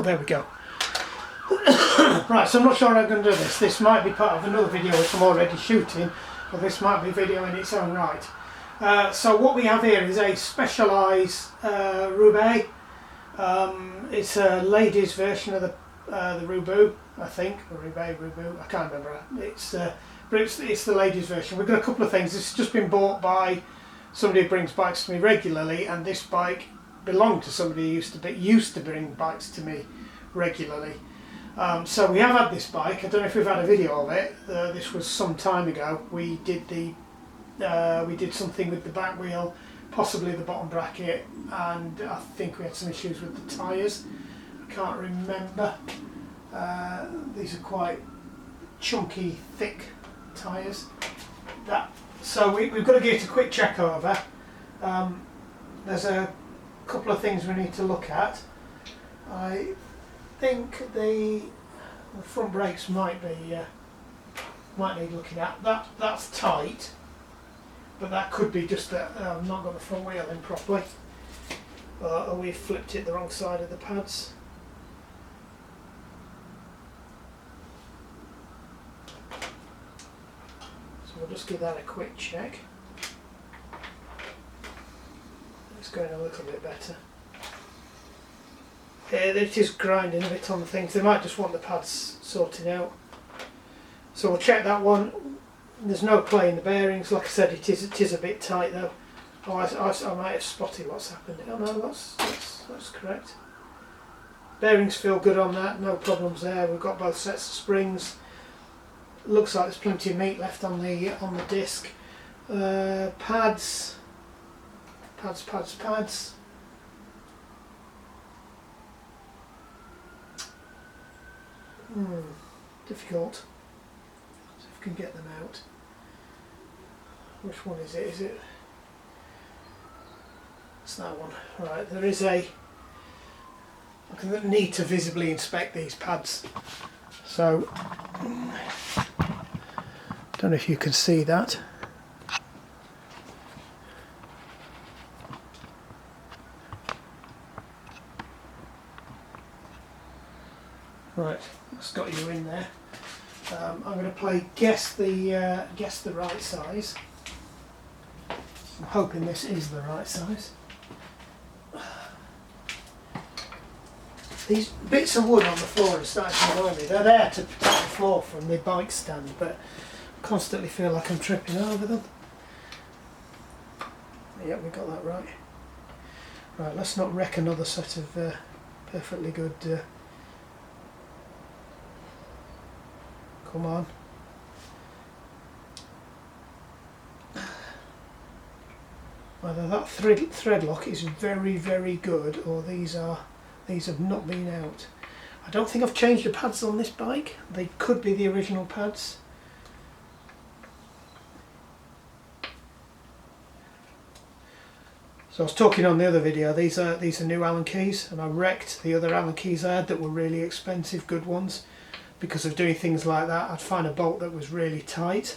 there we go. Right, so I'm not sure how I'm going to do this. This might be part of another video which I'm already shooting, or this might be a video in its own right. So what we have here is a Specialized Roubaix. It's a ladies' version of the Roubaix, I think, or Roubaix, I can't remember. But it's the ladies' version. We've got a couple of things. It's just been bought by somebody who brings bikes to me regularly, and this bike belonged to somebody who used to bring bikes to me regularly. So we have had this bike. I don't know if we've had a video of it. This was some time ago. We did something with the back wheel, possibly the bottom bracket, and I think we had some issues with the tyres. I can't remember. These are quite chunky, thick tyres. So we've got to give it a quick check over. There's a couple of things we need to look at. I think the front brakes might need looking at. That's tight, but that could be just that I've not got the front wheel in properly, or we've flipped it the wrong side of the pads. So we'll just give that a quick check. It's going a little bit better. It is grinding a bit on the things. They might just want the pads sorting out. So we'll check that one. There's no play in the bearings. Like I said, it is a bit tight though. Oh, I might have spotted what's happened. Oh no, that's correct. Bearings feel good on that. No problems there. We've got both sets of springs. Looks like there's plenty of meat left on the disc. Pads. Difficult. See if we can get them out. Which one is it? It's that one. Right, there is I need to visibly inspect these pads. So, don't know if you can see that. Right, that's got you in there. I'm going to play guess the right size. I'm hoping this is the right size. These bits of wood on the floor are starting to annoy me. They're there to protect the floor from the bike stand, but I constantly feel like I'm tripping over them. Yep, we got that right. Right, let's not wreck another set of perfectly good. Come on. Whether that thread lock is very, very good, or these have not been out. I don't think I've changed the pads on this bike. They could be the original pads. So I was talking on the other video. These are new Allen keys, and I wrecked the other Allen keys I had that were really expensive, good ones. Because of doing things like that, I'd find a bolt that was really tight,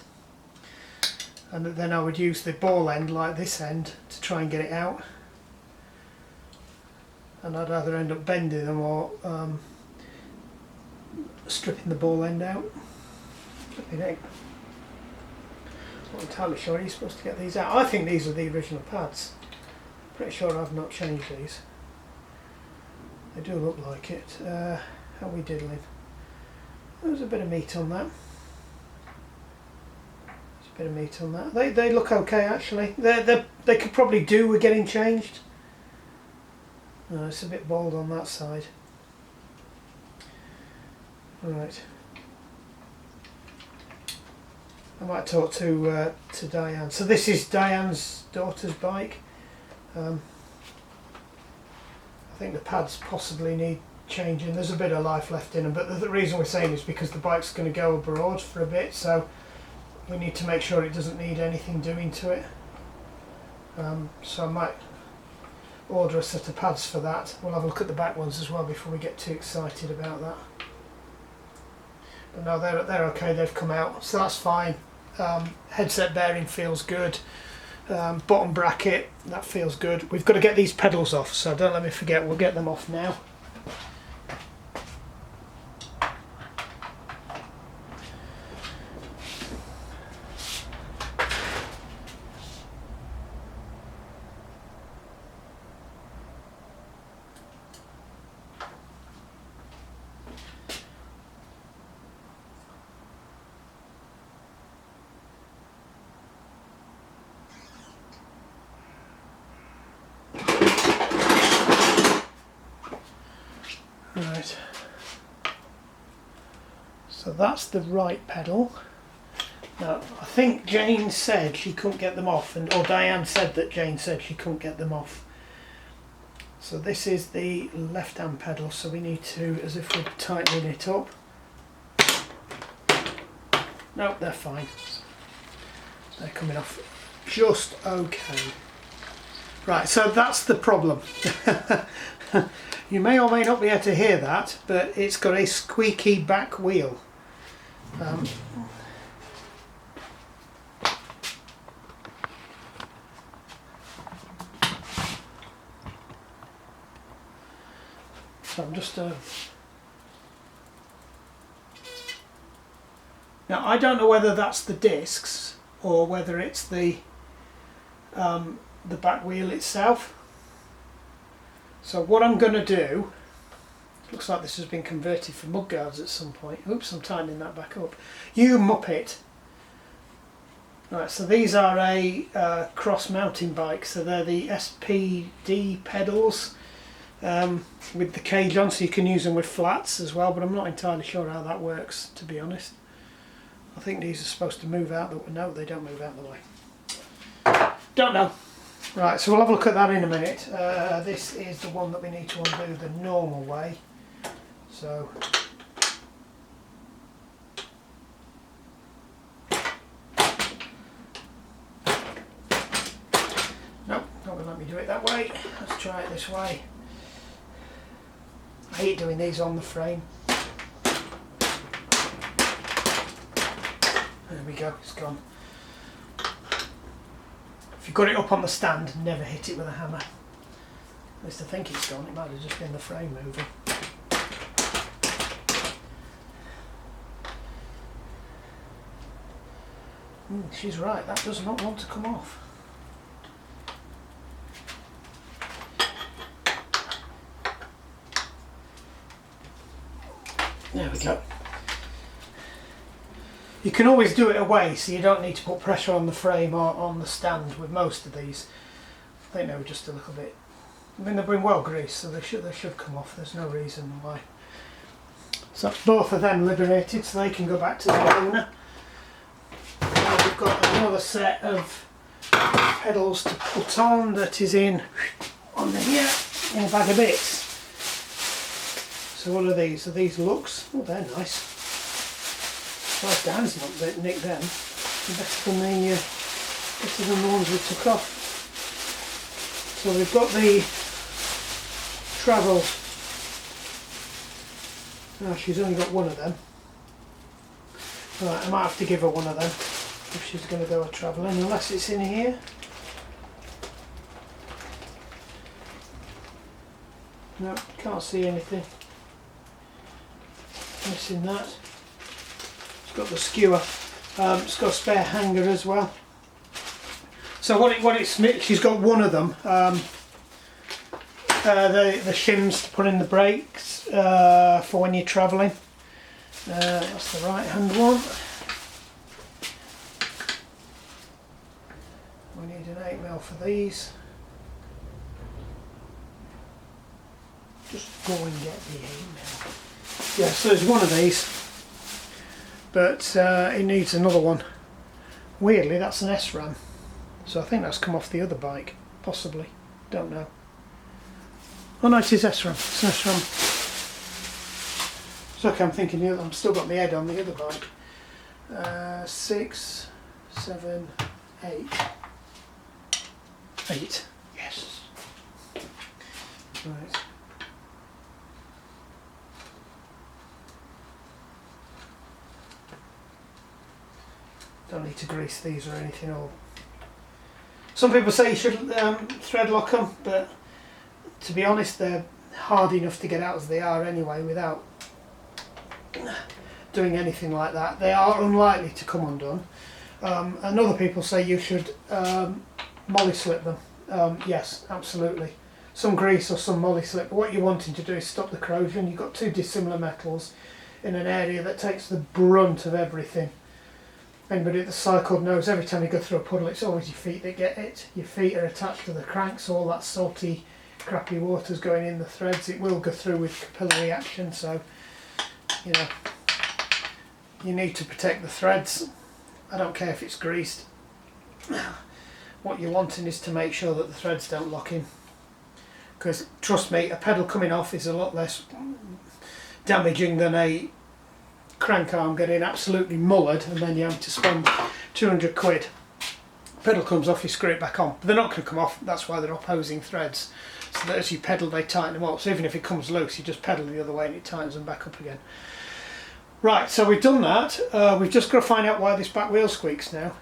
and then I would use the ball end like this end to try and get it out, and I'd either end up bending them or stripping the ball end out. Flipping egg. Not entirely sure you're supposed to get these out. I think these are the original pads. Pretty sure I've not changed these. They do look like it. How are we diddling? There's a bit of meat on that. There's a bit of meat on that. They look okay actually. They could probably do with getting changed. No, it's a bit bald on that side. Right. I might talk to Diane. So this is Diane's daughter's bike. I think the pads possibly need changing. There's a bit of life left in them, but the reason we're saying is because the bike's going to go abroad for a bit, so we need to make sure it doesn't need anything doing to it. So I might order a set of pads for that. We'll have a look at the back ones as well before we get too excited about that. But no, they're okay, they've come out, so that's fine. Headset bearing feels good. Bottom bracket, that feels good. We've got to get these pedals off, so don't let me forget, we'll get them off now. Right. So that's the right pedal. Now, I think Jane said she couldn't get them off, or Diane said that Jane said she couldn't get them off. So this is the left hand pedal, so we need to, as if we're tightening it up. Nope, they're fine. They're coming off just okay. Right, so that's the problem. You may or may not be able to hear that, but it's got a squeaky back wheel. So I'm just now I don't know whether that's the discs or whether it's the back wheel itself. So what I'm going to do, looks like this has been converted for mudguards at some point. Oops, I'm tightening that back up. You muppet. Right, so these are a cross mountain bike, so they're the SPD pedals with the cage on, so you can use them with flats as well, but I'm not entirely sure how that works, to be honest. I think these are supposed to move out the way. No, they don't move out the way. Don't know. Right, so we'll have a look at that in a minute. This is the one that we need to undo the normal way. So nope, not going to let me do it that way. Let's try it this way. I hate doing these on the frame. There we go, it's gone. If you've got it up on the stand, never hit it with a hammer. At least I think it's gone, it might have just been the frame moving. She's right, that does not want to come off. There we go. You can always do it away, so you don't need to put pressure on the frame or on the stand with most of these. I think they were just a little bit, I mean, they've been well greased, so they should come off. There's no reason why. So that's both of them liberated, so they can go back to the owner. Now we've got another set of pedals to put on that is in here in a bag of bits. So what are these? Are these Lux? Oh, they're nice. Well, Dan's not nicked them. Better than the ones we took off. So we've got the travel. Oh, she's only got one of them. Right, I might have to give her one of them if she's going to go a travelling, unless it's in here. No, can't see anything. Missing that. It's got the skewer. It's got a spare hanger as well. So she's got one of them. The shims to put in the brakes for when you're travelling. That's the right hand one. We need an 8mm for these. Just go and get the 8mm. Yeah, so there's one of these, but it needs another one. Weirdly, that's an SRAM, so I think that's come off the other bike, possibly. Don't know. Oh no, it is SRAM. It's an SRAM. It's okay, I'm thinking I've still got my head on the other bike. 6, 7, 8. 8. Yes. Right. Don't need to grease these or anything. Or some people say you should thread lock them, but to be honest, they're hard enough to get out as they are anyway without doing anything like that. They are unlikely to come undone. And other people say you should molly slip them. Yes, absolutely. Some grease or some molly slip. But what you're wanting to do is stop the corrosion. You've got two dissimilar metals in an area that takes the brunt of everything. Anybody that's cycled knows every time you go through a puddle, it's always your feet that get it. Your feet are attached to the cranks, all that salty crappy water's going in the threads, it will go through with capillary action, so you know, you need to protect the threads. I don't care if it's greased. What you're wanting is to make sure that the threads don't lock in, because trust me, a pedal coming off is a lot less damaging than a crank arm getting absolutely mullered and then you have to spend 200 quid. Pedal comes off, you screw it back on, but they're not going to come off. That's why they're opposing threads, so that as you pedal they tighten them up. So even if it comes loose, you just pedal the other way and it tightens them back up again. Right, so we've done that. We've just got to find out why this back wheel squeaks now.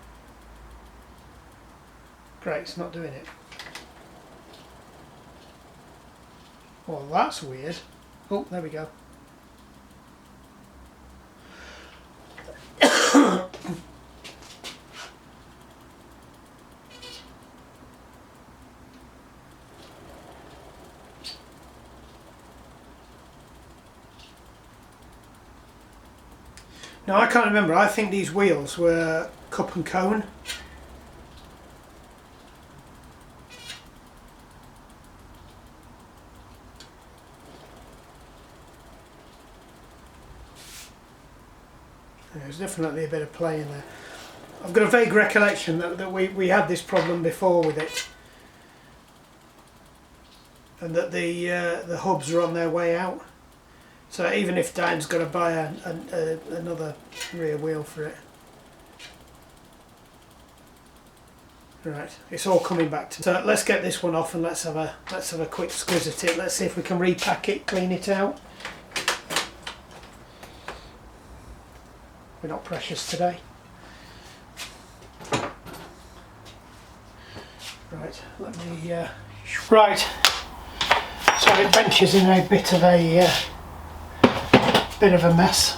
Great, it's not doing it. Well, that's weird. Oh, there we go. Now I can't remember, I think these wheels were cup and cone. There's definitely a bit of play in there. I've got a vague recollection that we had this problem before with it, and that the hubs are on their way out. So even if Dan's got to buy another rear wheel for it. Right, it's all coming back to. So let's get this one off and let's have a quick squiz at it. Let's see if we can repack it, clean it out. We're not precious today. Right, let me. Right, so Adventure's in a bit of a mess.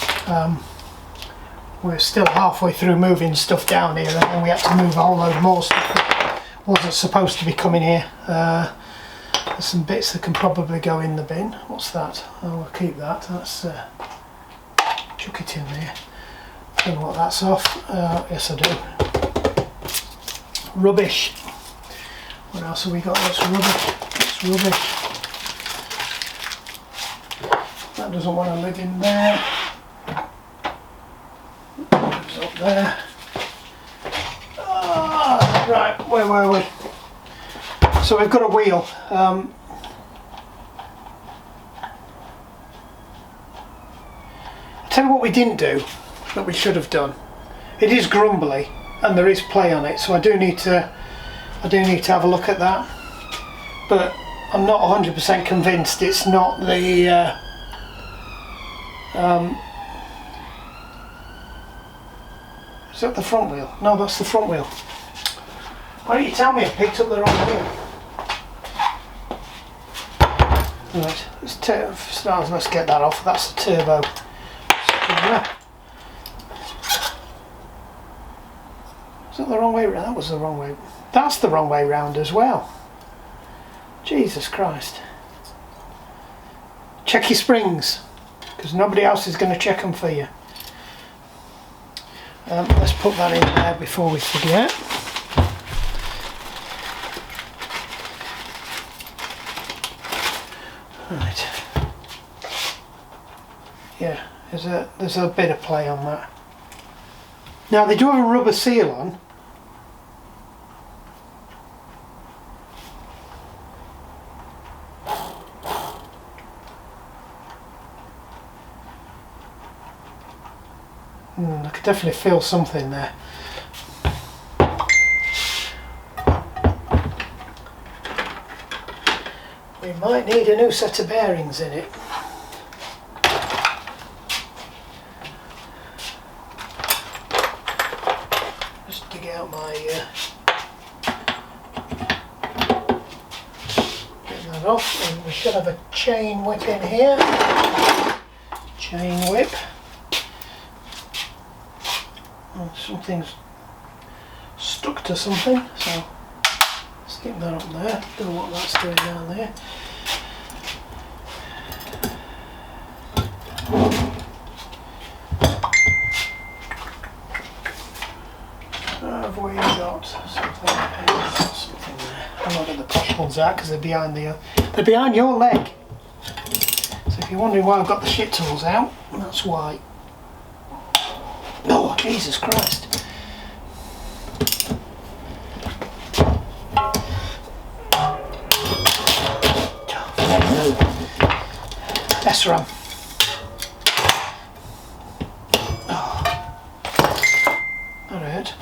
We're still halfway through moving stuff down here, and then we had to move a whole load more stuff that wasn't supposed to be coming here. There's some bits that can probably go in the bin. What's that? Oh, we'll keep that. That's chuck it in there. I don't know what that's off. Yes, I do. Rubbish. What else have we got? That's rubbish. That's rubbish. That doesn't want to live in there. It's up there. Oh, right, where were we? So we've got a wheel. Tell you what we didn't do that we should have done. It is grumbly and there is play on it, so I do need to have a look at that. But I'm not 100% convinced it's not the is that the front wheel? No, that's the front wheel. Why don't you tell me I picked up the wrong wheel? Right, let's get that off. That's the turbo. Is that the wrong way round? That was the wrong way. That's the wrong way round as well. Jesus Christ. Check your springs, because nobody else is going to check them for you. Let's put that in there before we forget. Right. Yeah, there's a bit of play on that. Now they do have a rubber seal on. I could definitely feel something there. We might need a new set of bearings in it. Just dig out my get that off, and we should have a chain whip in here. Chain whip. Something's stuck to something, so stick that up there. Don't know what that's doing down there. Have we got something there? I'm not getting the posh ones out because they're behind your leg. So if you're wondering why I've got the shit tools out, that's why. Oh, Jesus Christ. SRAM. Oh, that hurt.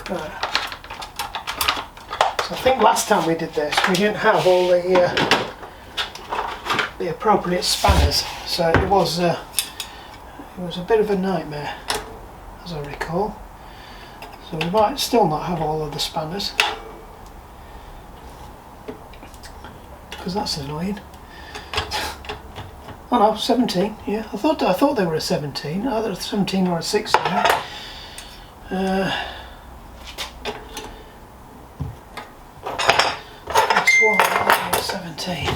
Right. So I think last time we did this, we didn't have all the appropriate spanners, so it was a bit of a nightmare, as I recall. So we might still not have all of the spanners, because that's annoying. Oh no, 17. Yeah, I thought they were a 17. Either a 17 or a 16. This one is 17.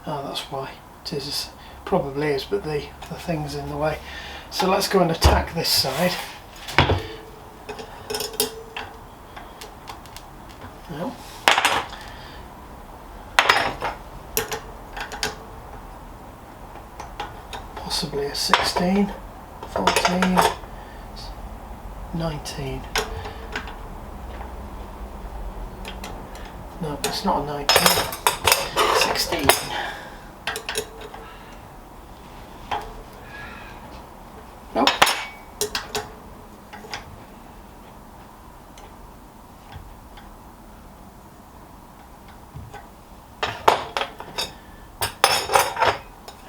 Oh, that's why. It is, probably is, but the thing's in the way. So let's go and attack this side. No. Possibly a 16, 14, 19. No, it's not a 19. 16. Nope.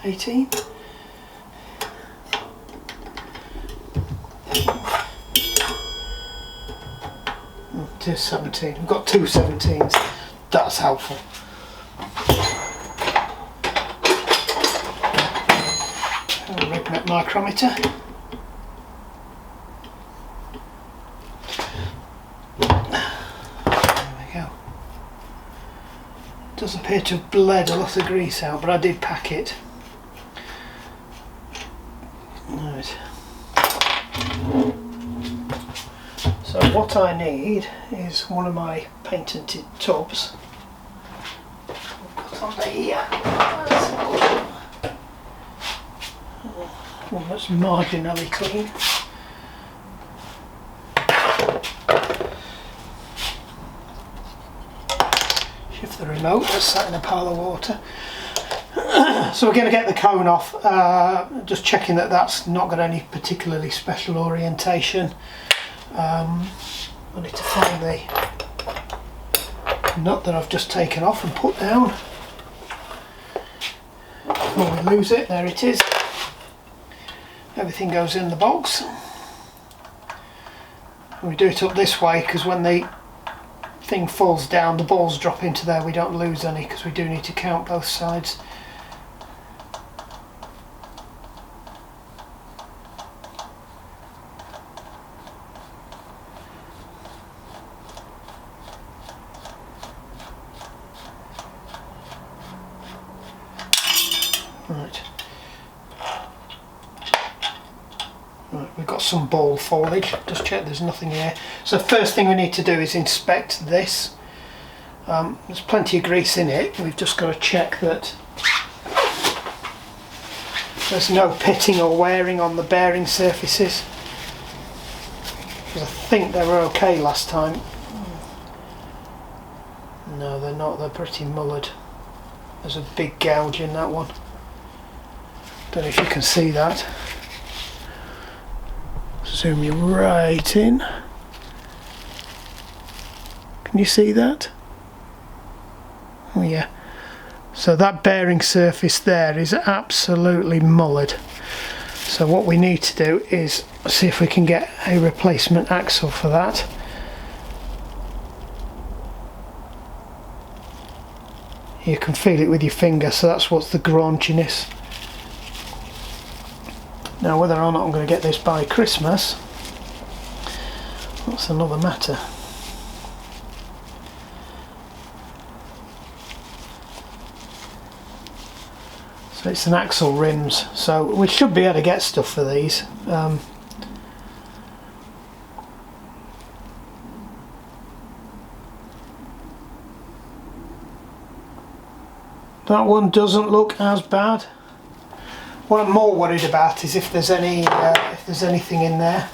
$18. It is 17. We've got two 17s. That's helpful. Rig micrometer. There we go. Does appear to have bled a lot of grease out, but I did pack it. Right. So what I need is one of my patented tubs. Put on here. One that's marginally clean. Shift the remote that's sat in a pile of water. So we're going to get the cone off, just checking that that's not got any particularly special orientation. I need to find the nut that I've just taken off and put down before we lose it. There it is. Everything goes in the box. And we do it up this way because when the thing falls down, the balls drop into there. We don't lose any because we do need to count both sides. Right. Right, we've got some ball foliage. Just check there's nothing here. So first thing we need to do is inspect this. There's plenty of grease in it. We've just got to check that there's no pitting or wearing on the bearing surfaces. Because I think they were okay last time. No, they're not. They're pretty mullered. There's a big gouge in that one. Don't know if you can see that. Zoom you right in. Can you see that? Oh yeah. So that bearing surface there is absolutely mullered. So what we need to do is see if we can get a replacement axle for that. You can feel it with your finger, so that's what's the graunchiness. Now whether or not I'm going to get this by Christmas, that's another matter. So it's an axle rims, so we should be able to get stuff for these. That one doesn't look as bad. What I'm more worried about is if there's anything in there.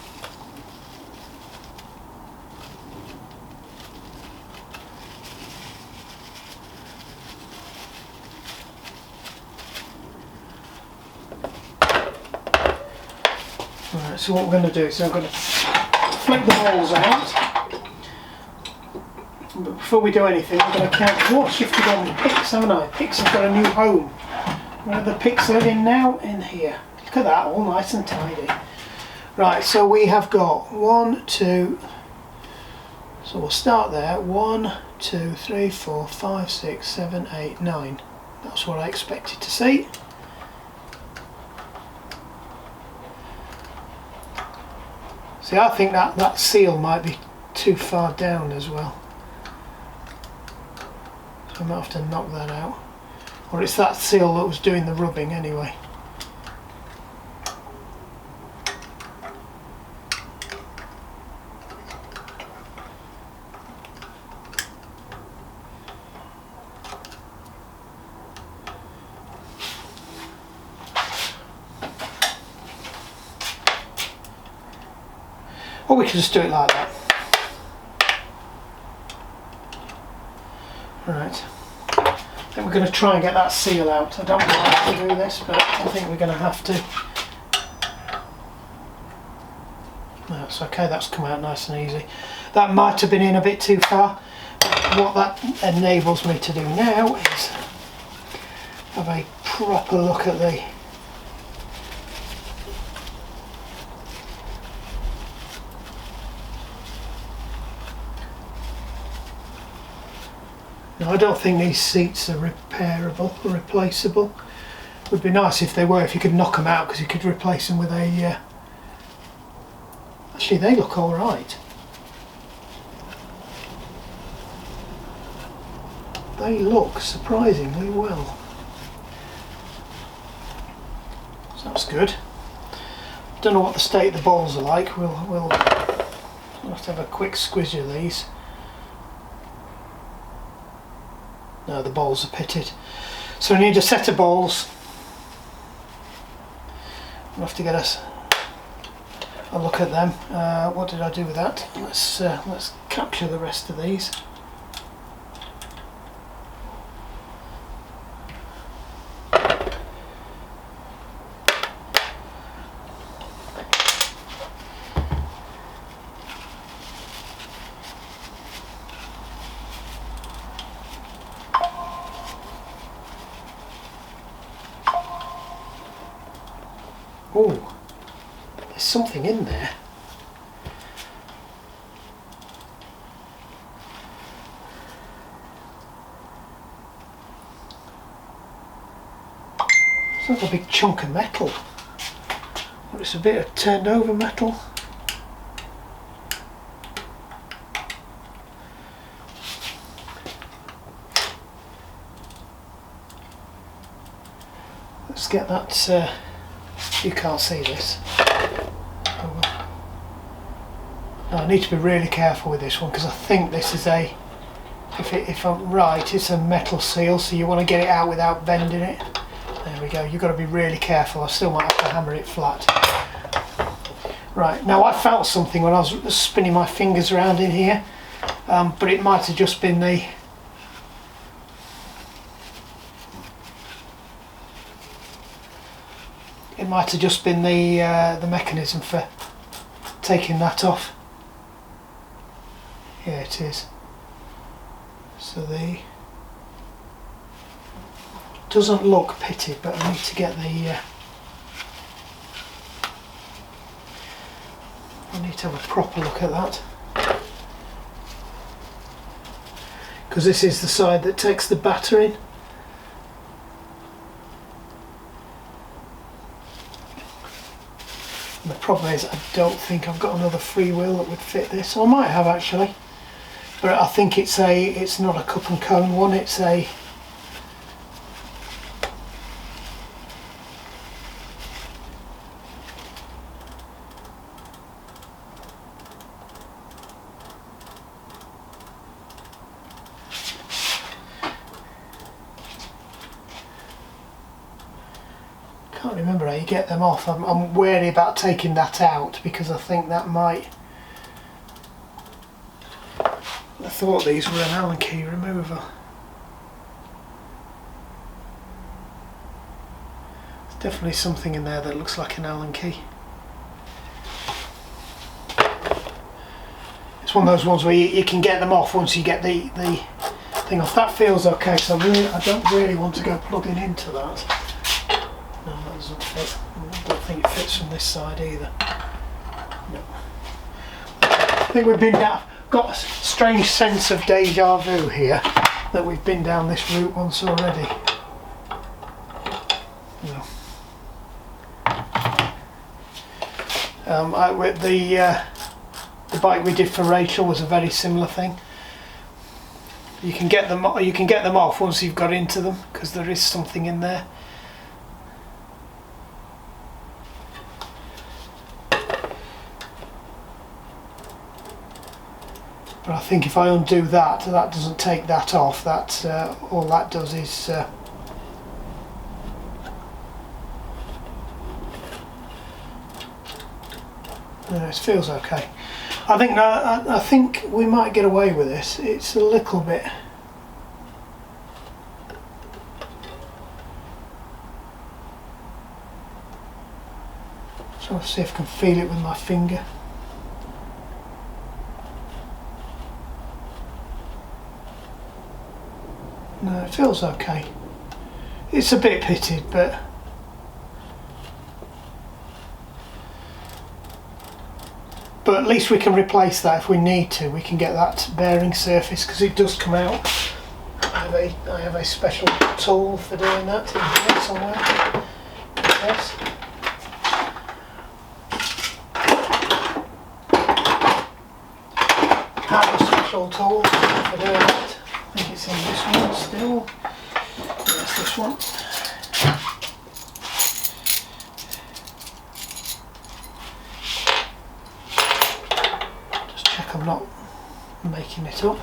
Right, so what we're going to do is I'm going to flip the balls out. But before we do anything, I'm going to count. Oh, I've shifted on the picks, haven't I? Picks have got a new home. Where are the picks living now? In here. Look at that, all nice and tidy. Right, so we have got 1, 2. So we'll start there. 1, 2, 3, 4, 5, 6, 7, 8, 9. That's what I expected to see. See, I think that seal might be too far down as well. So I might have to knock that out. Or it's that seal that was doing the rubbing anyway. Or we can just do it like that. Right. I think we're going to try and get that seal out. I don't know how to do this, but I think we're going to have to. That's okay, that's come out nice and easy. That might have been in a bit too far. What that enables me to do now is have a proper look at the Now, I don't think these seats are repairable or replaceable. It would be nice if they were, if you could knock them out, because you could replace them with a... Actually, they look alright. They look surprisingly well. So that's good. Don't know what the state of the balls are like. We'll have to have a quick squiz of these. No, the balls are pitted. So we need a set of balls. We'll have to get us a look at them. What did I do with that? Let's capture the rest of these. Oh, there's something in there. It's like a big chunk of metal. But it's a bit of turned over metal. Let's get that. You can't see this. Oh, no, I need to be really careful with this one, because I think this is a, if I'm right, it's a metal seal, so you want to get it out without bending it. There we go. You've got to be really careful. I still might have to hammer it flat. Right, now I felt something when I was spinning my fingers around in here, but it might have just been the mechanism for taking that off. Yeah, it is. So doesn't look pitted, but I need to get the I need to have a proper look at that, because this is the side that takes the batter in. problem is I don't think I've got another free wheel that would fit this. Or I might have actually, but I think it's not a cup and cone one, it's a can't remember how you get them off. I'm wary about taking that out because I think that might... I thought these were an Allen key remover. There's definitely something in there that looks like an Allen key. It's one of those ones where you can get them off once you get the thing off. That feels okay, so I don't really want to go plugging into that. No, that doesn't fit. I don't think it fits from this side either. No. I think we've got a strange sense of deja vu here, that we've been down this route once already. No. The bike we did for Rachel was a very similar thing. You can get them off once you've got into them because there is something in there. But I think if I undo that, that doesn't take that off. That all that does is it feels okay. I think we might get away with this. It's a little bit. So I'll see if I can feel it with my finger. No, it feels okay. It's a bit pitted, but at least we can replace that if we need to. We can get that bearing surface because it does come out. I have a special tool for doing that in here somewhere. Yes. I have a special tool for doing that. I think it's in this one still. Yes, this one. Just check I'm not making it up.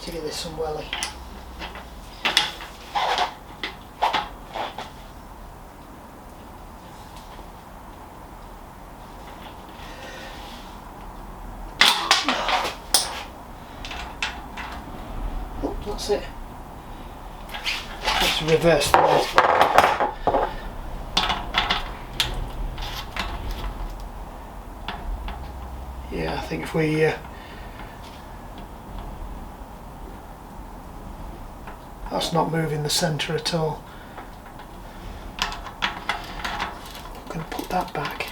To give this some welly. Oh, that's it. Let's reverse that. Yeah, I think if we that's not moving the centre at all. I'm going to put that back.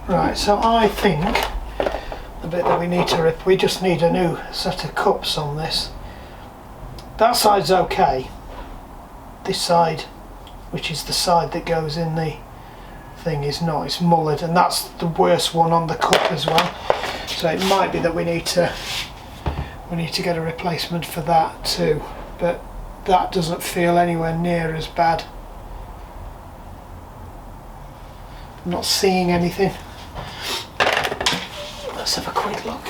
Right, so I think the bit that we need to rip, we just need a new set of cups on this. That side's okay. This side, which is the side that goes in the thing, is not. It's mullered, and that's the worst one on the cup as well. So it might be that we need to get a replacement for that too. But that doesn't feel anywhere near as bad. I'm not seeing anything. Let's have a quick look.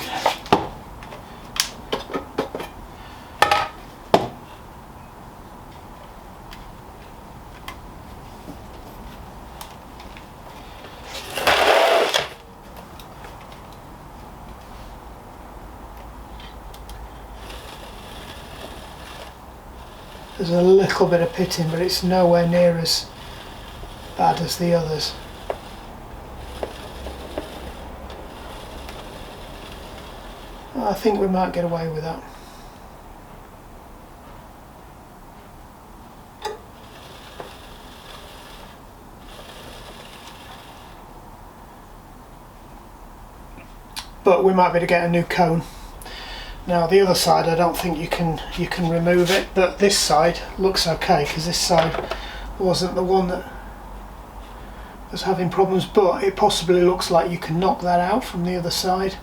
There's a little bit of pitting, but it's nowhere near as bad as the others. I think we might get away with that. But we might be able to get a new cone. Now the other side, I don't think you can remove it, but this side looks okay, because this side wasn't the one that was having problems, but it possibly looks like you can knock that out from the other side.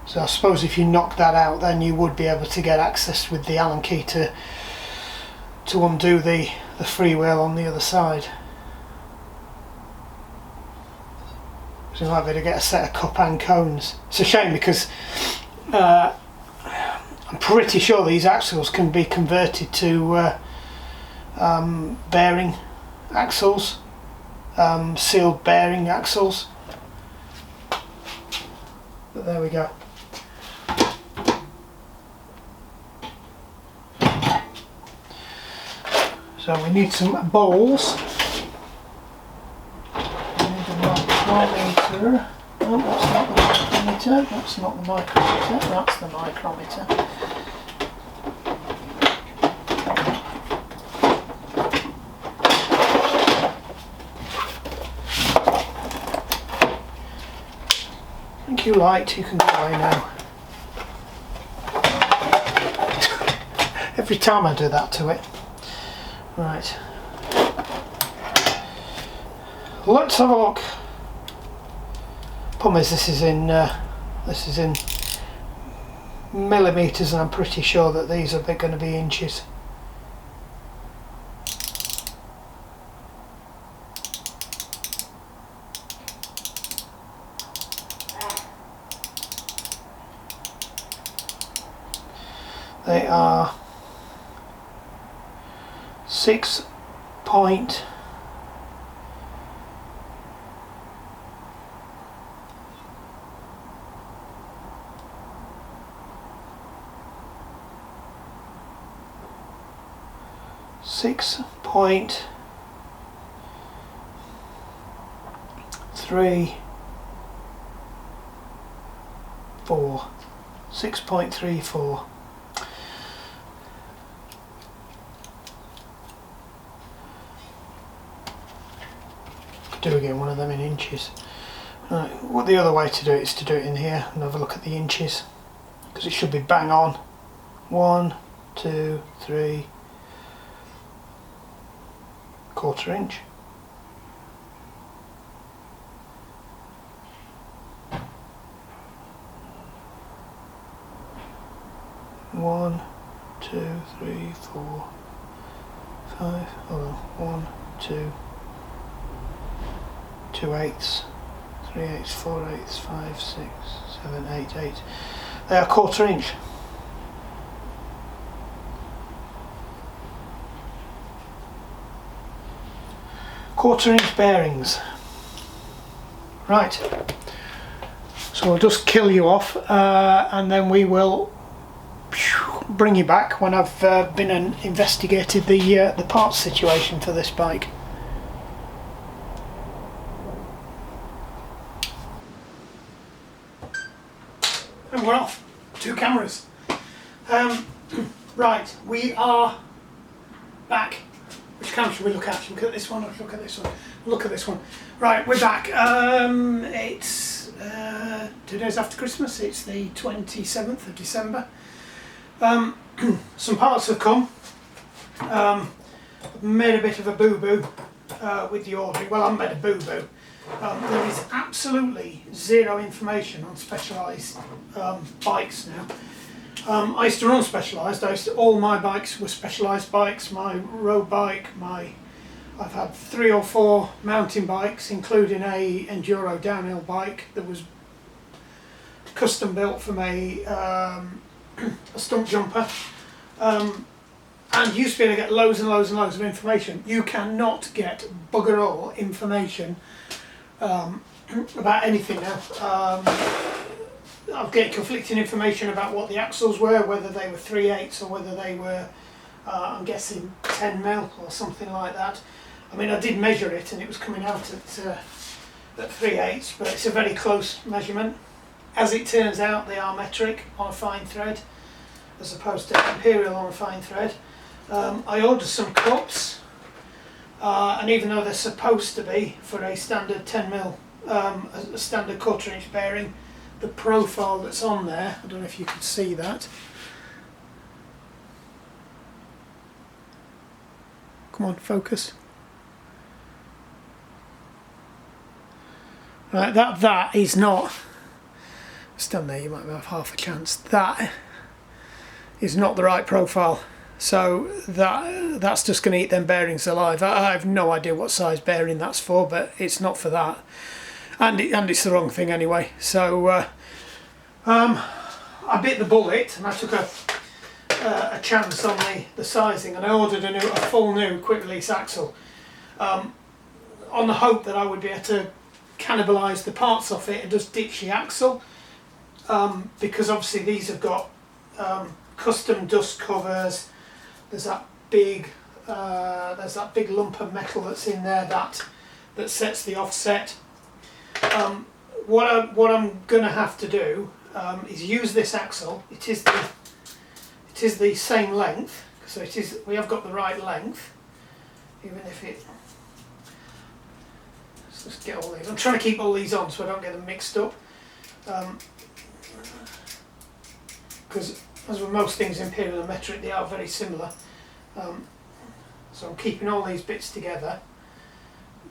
So I suppose if you knock that out, then you would be able to get access with the Allen key to undo the freewheel on the other side. So you might be able to get a set of cup and cones. It's a shame because I'm pretty sure these axles can be converted to bearing axles, sealed bearing axles. But there we go. So we need some bowls. Micrometer. No, that's not the micrometer. That's not the micrometer. That's the micrometer. Thank you, light. You can go away now. Every time I do that to it. Right. Let's have a look. Problem is, this is in millimeters, and I'm pretty sure that these are going to be inches. They are 6 point 6.34. 6.34. Do again one of them in inches. Right, what the other way to do it is to do it in here and have a look at the inches, because it should be bang on. 1, 2, 3, quarter inch. One, 2, 3, 4, 5. Hold on. 1, 2, 2 eighths, 3 eighths, 4 eighths, 5, 6, 7, 8, 8. They are quarter inch. Quarter inch bearings. Right. So we'll just kill you off, and then we will bring you back when I've been and investigated the parts situation for this bike. And we're off. 2 cameras. Right, we are back. Which camera should we look at? Should we look at this one or look at this one? Look at this one. Right, we're back. It's 2 days after Christmas. It's the 27th of December. Some parts have come. Made a bit of a boo-boo with the ordering. Well, I made a boo-boo. There is absolutely zero information on Specialized bikes now. I used to run Specialized. All my bikes were Specialized bikes. My road bike, I've had 3 or 4 mountain bikes, including a enduro downhill bike that was custom built from a stump jumper. And used to be able to get loads and loads and loads of information. You cannot get bugger all information about anything now. I'm getting conflicting information about what the axles were, whether they were 3/8 or whether they were, I'm guessing 10 mil or something like that. I mean, I did measure it and it was coming out at 3/8, but it's a very close measurement. As it turns out, they are metric on a fine thread, as opposed to imperial on a fine thread. I ordered some cups, and even though they're supposed to be for a standard 10 mil, a standard 1/4 inch bearing, the profile that's on there, I don't know if you can see that. Come on, focus. Right, that is not, stand there, you might have half a chance, that is not the right profile. So that's just going to eat them bearings alive. I have no idea what size bearing that's for, but it's not for that, and it's the wrong thing anyway. So I bit the bullet and I took a chance on the sizing, and I ordered a full new quick release axle, on the hope that I would be able to cannibalise the parts off it and just ditch the axle, because obviously these have got custom dust covers. There's that big lump of metal that's in there that sets the offset. What I'm going to have to do is use this axle. It is the same length, so we have got the right length, even if it. Let's just get all these. I'm trying to keep all these on so I don't get them mixed up, because as with most things imperial and metric, they are very similar. So I'm keeping all these bits together.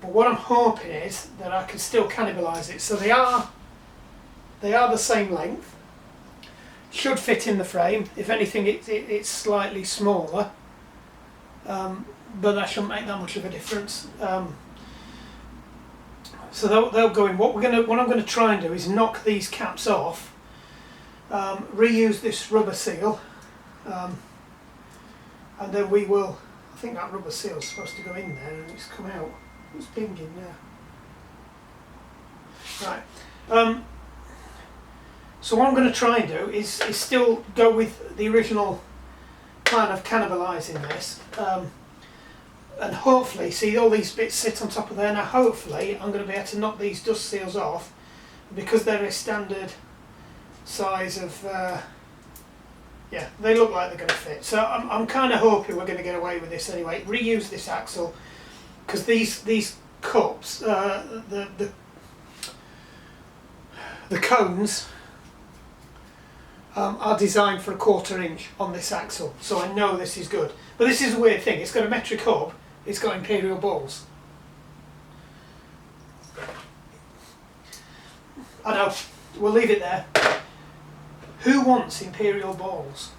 But what I'm hoping is that I can still cannibalise it. So they are the same length. Should fit in the frame. If anything, it's slightly smaller, but that shouldn't make that much of a difference. So they'll go in. What I'm going to try and do is knock these caps off. Reuse this rubber seal, and then we will. I think that rubber seal is supposed to go in there, and it's come out. It's pinging now. Right. So what I'm going to try and do is still go with the original plan of cannibalising this, and hopefully, see all these bits sit on top of there. Now hopefully I'm going to be able to knock these dust seals off, because they're a standard size of, yeah, they look like they're going to fit. So I'm kind of hoping we're going to get away with this anyway. Reuse this axle, because these cups, the cones are designed for a 1/4 inch on this axle, so I know this is good. But this is a weird thing. It's got a metric hub. It's got imperial balls. I know. We'll leave it there. Who wants imperial balls?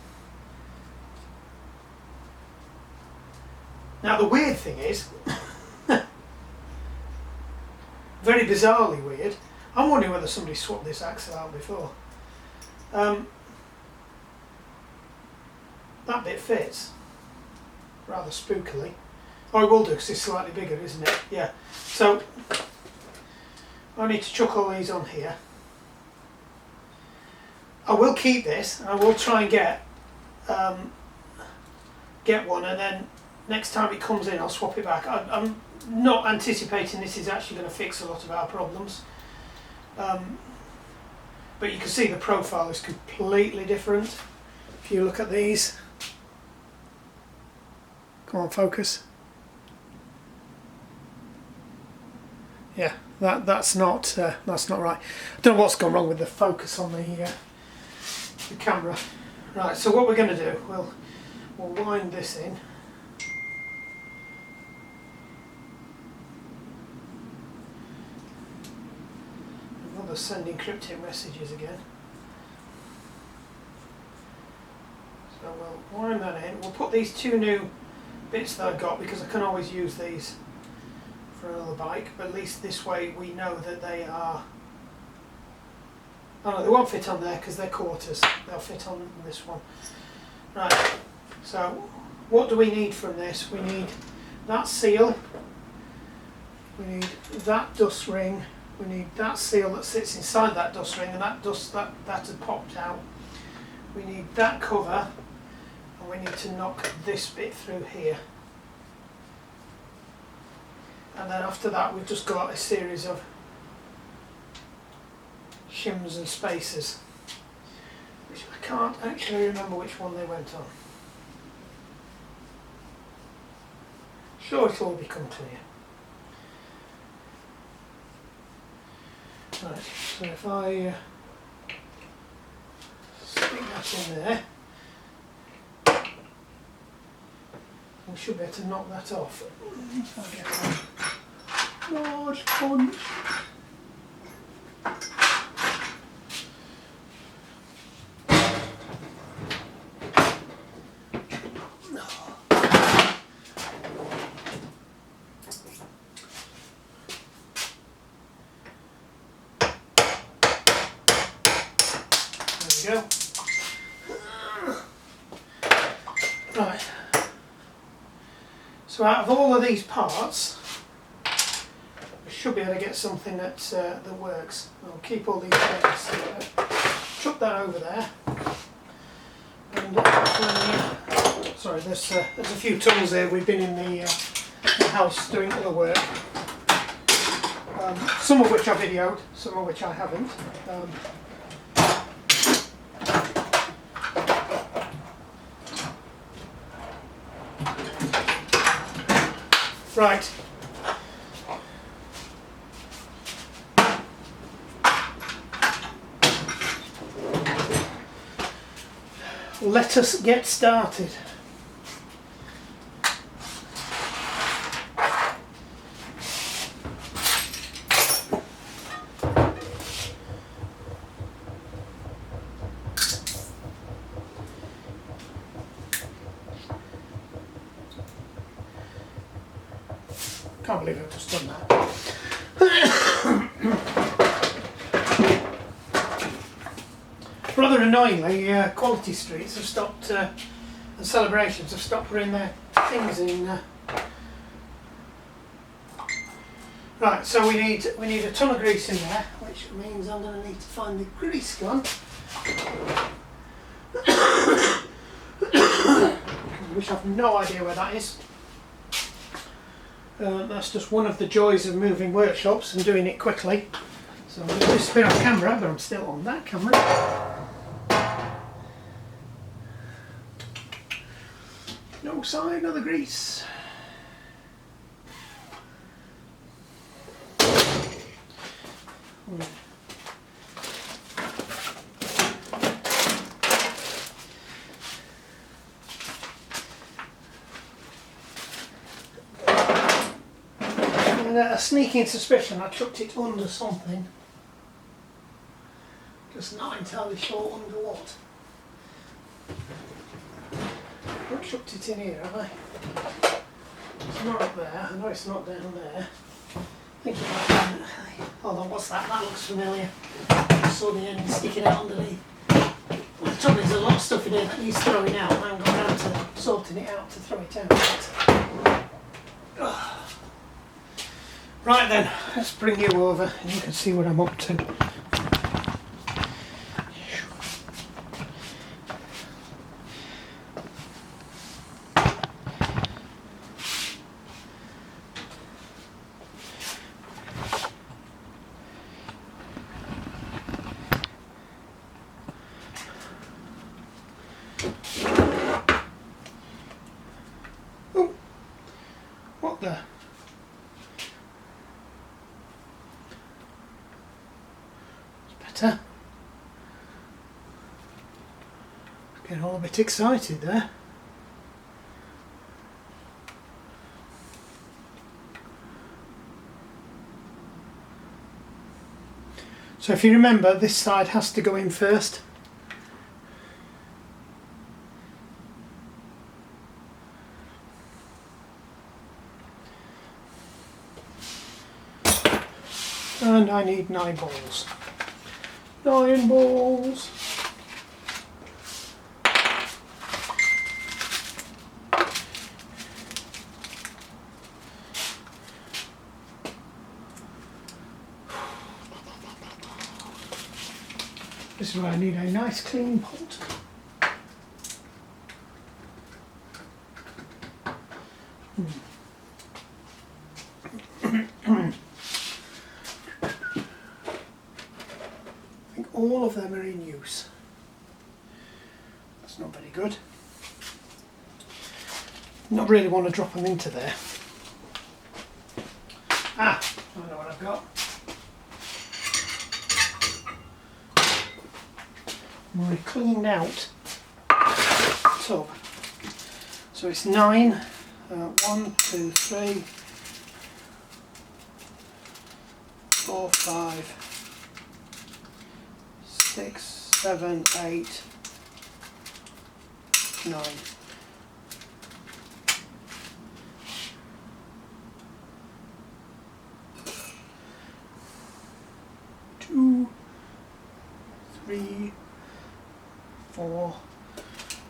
Now the weird thing is, very bizarrely weird, I'm wondering whether somebody swapped this axle out before. That bit fits rather spookily. Oh, it will do, because it's slightly bigger, isn't it? Yeah. So I need to chuck all these on here. I will keep this. I will try and get one, and then next time it comes in, I'll swap it back. I'm not anticipating this is actually going to fix a lot of our problems, but you can see the profile is completely different. If you look at these, come on, focus. Yeah, that's not right. I don't know what's gone wrong with the focus on the camera. Right, so what we're going to do, we'll wind this in. Another sending cryptic messages again. So we'll wind that in. We'll put these two new bits that I've got, because I can always use these for another bike, but at least this way we know that they are. Oh no, they won't fit on there because they're quarters. They'll fit on this one. Right, so what do we need from this? We need that seal, we need that dust ring, We need that seal that sits inside that dust ring, and that dust that had popped out. We need that cover, and we need to knock this bit through here. And then after that we've just got a series of shims and spacers, which I can't actually remember which one they went on. Sure, it'll all become clear. Right, so if I stick that in there, we should be able to knock that off. If I get a large punch. Go. Right, so out of all of these parts we should be able to get something that works. I'll keep all these things, chuck that over there, and sorry, there's a few tools here. We've been in the house doing other work, some of which I videoed, some of which I haven't. Right. Let us get started. Can't believe I've just done that. Rather annoyingly, Quality Streets have stopped, and Celebrations have stopped putting their things in. Right, so we need a ton of grease in there, which means I'm going to need to find the grease gun. Which I've no idea where that is. That's just one of the joys of moving workshops and doing it quickly. So I'm going to disappear on camera, but I'm still on that camera. No sign of the grease. A sneaking suspicion I chucked it under something. Just not entirely sure under what. I've chucked it in here, have I? It's not up there. I know it's not down there. I think it might be. Hold on, what's that? That looks familiar. I saw the end sticking out underneath. Well, the trouble is, there's a lot of stuff in here that needs throwing out. I haven't got around to sorting it out to throw it out. Right then, let's bring you over and you can see what I'm up to. Oh, what the? Getting all a bit excited there. So if you remember, this side has to go in first. And I need 9 balls. 9 balls. This is where I need a nice clean pot. I think all of them are in use. That's not very good. Not really want to drop them into there. Ah, I know what I've got. My cleaned out tub. So it's 9. 1, 2, 3, 4, 5, 6, 7, 8, 9. Two, 3, 4.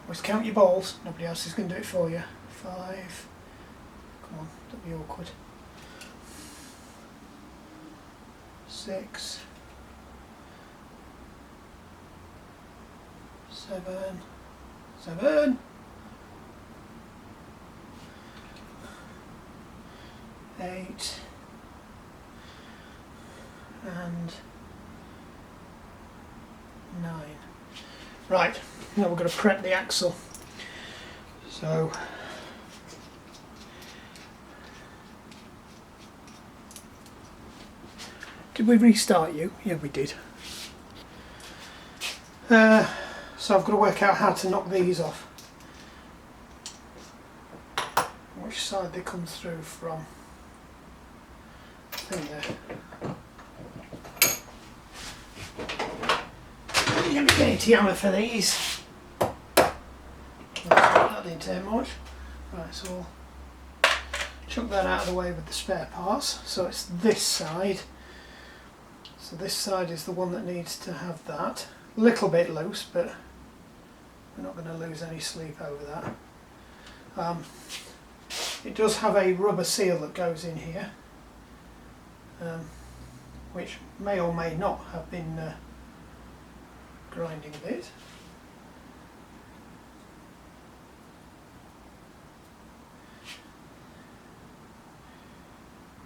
Always count your balls. Nobody else is going to do it for you. 5. Come on, don't be awkward. 6, 7, 8, and 9. Right, now we're going to prep the axle. So did we restart you? Yeah, we did. So I've got to work out how to knock these off. Which side they come through from. I think there. I'm going to get into hammer for these. That didn't take much. Right, so we'll chuck that out of the way with the spare parts. So it's this side. So this side is the one that needs to have that. A little bit loose, but we're not going to lose any sleep over that. It does have a rubber seal that goes in here, which may or may not have been grinding a bit.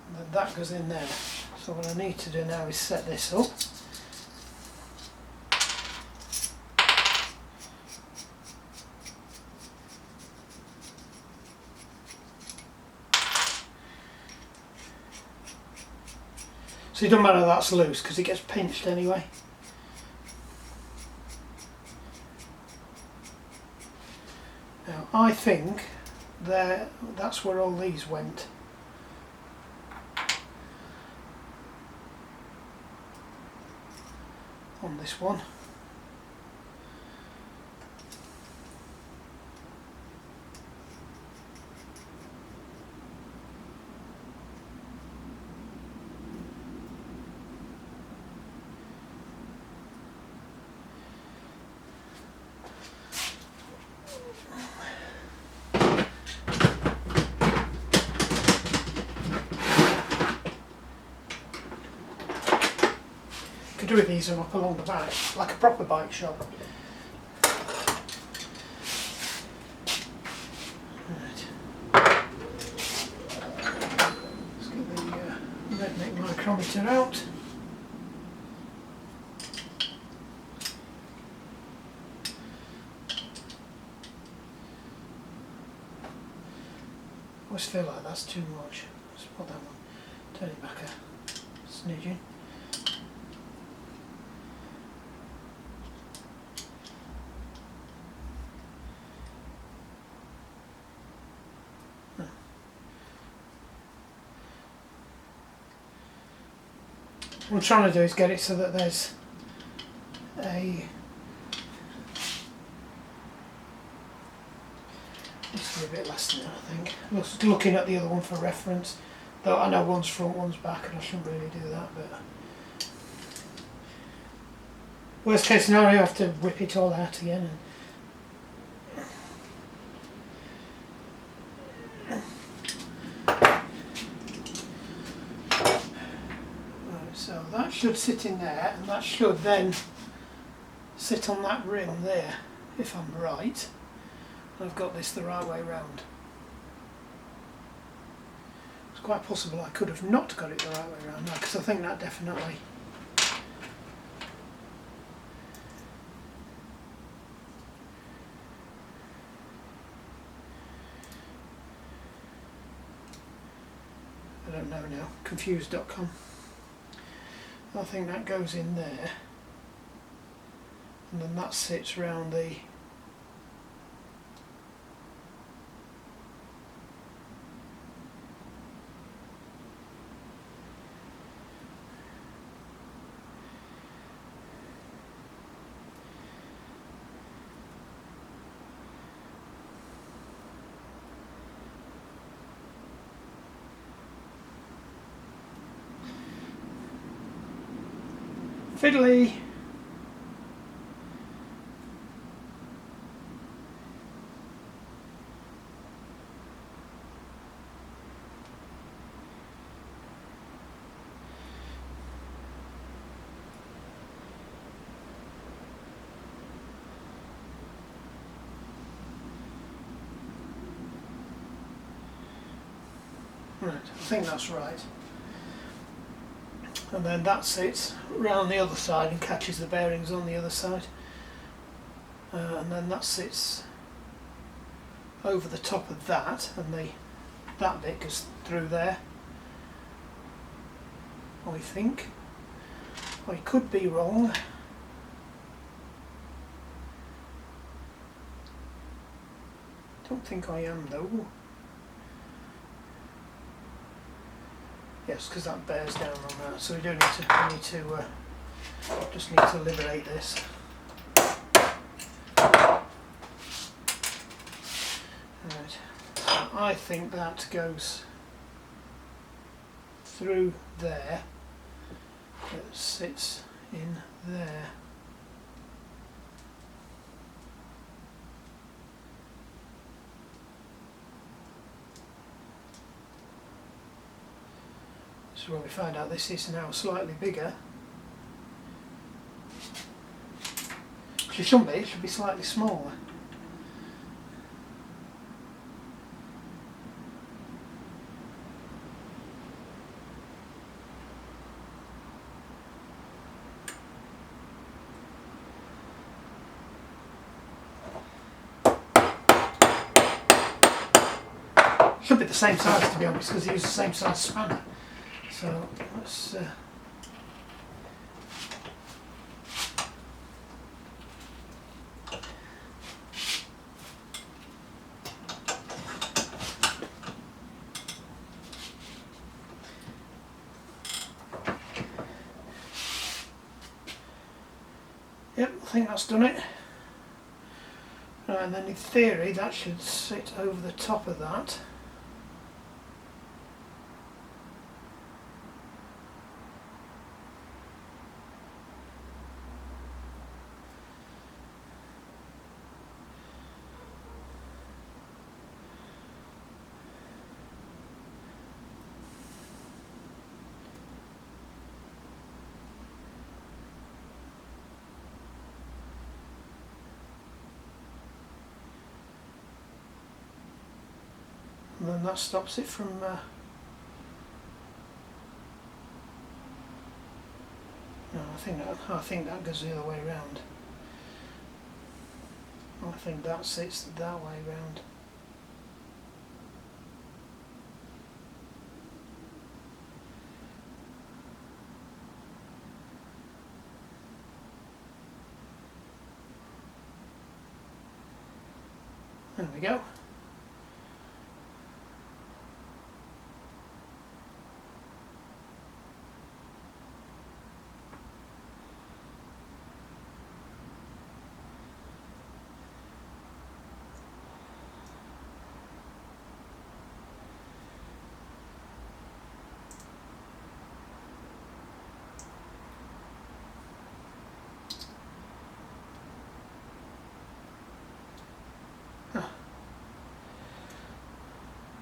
And then that goes in there. So what I need to do now is set this up. So it doesn't matter that's loose because it gets pinched anyway. Now I think that's where all these went. On this one. Could do with these up along the back, like a proper bike shop. Right. Let's get the redneck micrometer out. I always feel like that's too much. Let's put that one, turn it back a smidgen. What I'm trying to do is get it so that there's a... This is a bit less than that, I think. Just looking at the other one for reference. Though I know one's front, one's back, and I shouldn't really do that, but... Worst case scenario, I have to whip it all out again. And so that should sit in there, and that should then sit on that rim there, if I'm right. I've got this the right way round. It's quite possible I could have not got it the right way round now, because I think that definitely I don't know now, confused.com. I think that goes in there, and then that sits round the fiddly. Right, I think that's right. And then that sits round the other side and catches the bearings on the other side. And then that sits over the top of that, and that bit goes through there, I think. I could be wrong. Don't think I am though. Yes, because that bears down on that, so we do just need to liberate this. Right, so I think that goes through there, it sits in there. So when we find out this is now slightly bigger, which it shouldn't be, it should be slightly smaller. Should be the same size, to be honest, because he was the same size spanner. So let's yep, I think that's done it. And then in theory that should sit over the top of that. And then that stops it from no, I think that goes the other way round. I think that sits that way round. There we go.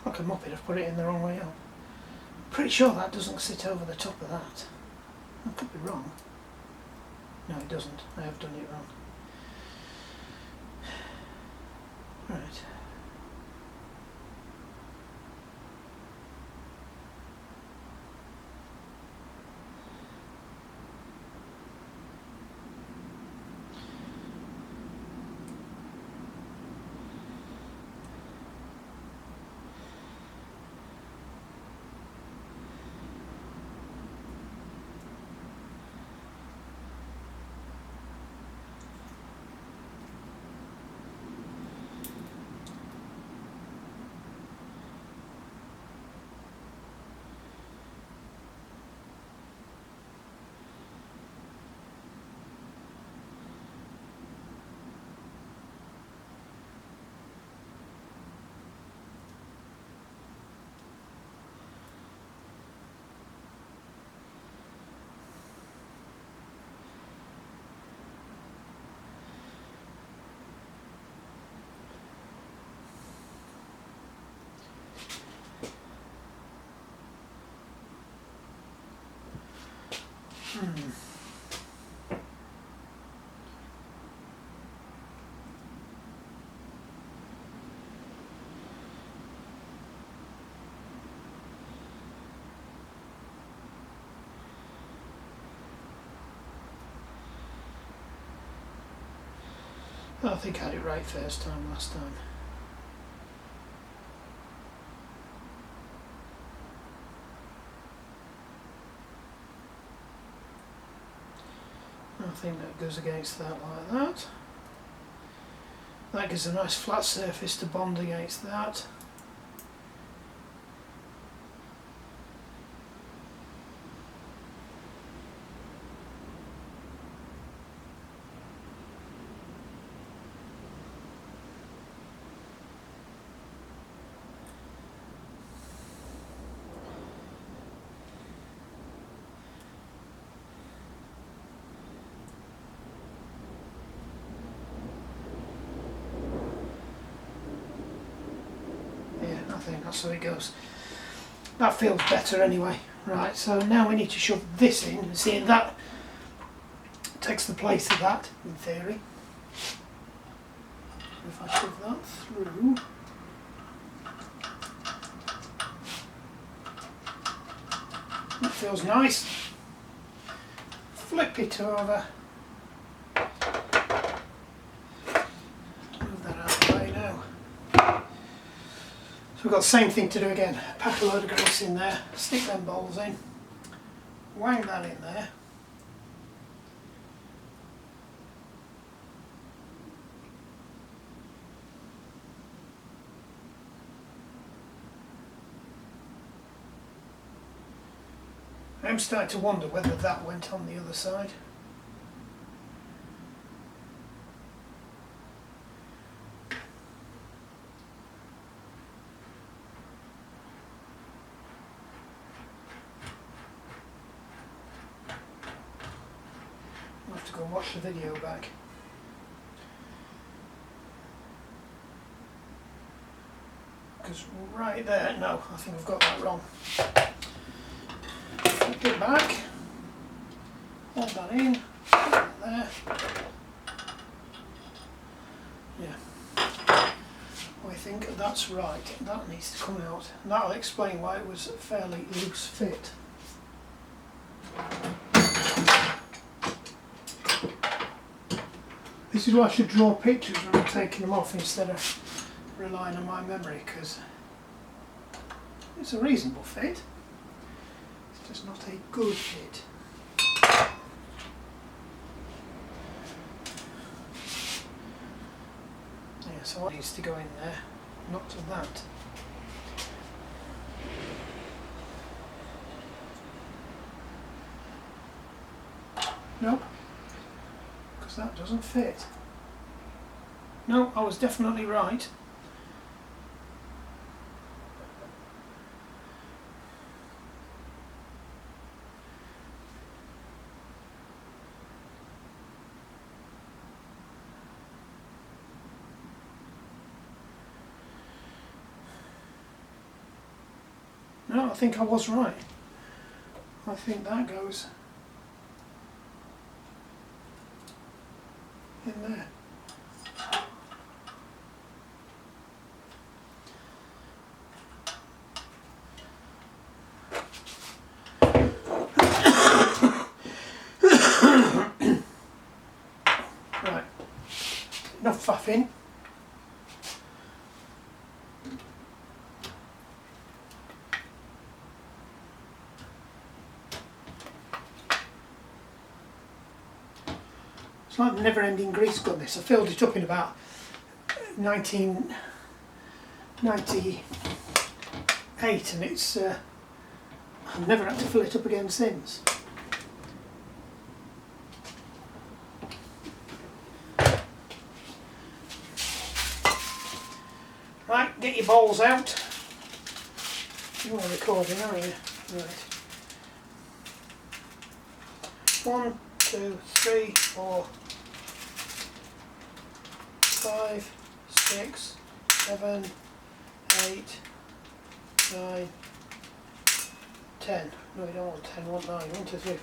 Like a muppet, I've put it in the wrong way up. Pretty sure that doesn't sit over the top of that. I could be wrong. No, it doesn't. I have done it wrong. I think I had it right first time last time. I think that goes against that like that. That gives a nice flat surface to bond against that. I think that's how it goes. That feels better anyway. Right, so now we need to shove this in, and see, that takes the place of that, in theory. If I shove that through, that feels nice. Flip it over. Move that out of the way now. So we've got the same thing to do again. Pack a load of grease in there, stick them bowls in, wang that in there. I'm starting to wonder whether that went on the other side. I'll have to go and watch the video back. Because right there, no, I think I've got that wrong. Flip it back, hold that in, put that there. Yeah, I think that's right. That needs to come out. And that'll explain why it was a fairly loose fit. This is why I should draw pictures when I'm taking them off instead of relying on my memory, because it's a reasonable fit. It's just not a good fit. Yeah, so it needs to go in there, not to that. Nope, because that doesn't fit. No, I was definitely right. No, I think I was right. I think that goes in there. Right, enough faffing. It's like the never-ending grease gun. This, I filled it up in about 1998, and it's I've never had to fill it up again since. Right, get your bowls out. You are recording, aren't you? Right. 1, 2, 3, 4, 5, 6, 7, 8, 9, 10. No, we don't want 10, we want 9. 1, 2, 3.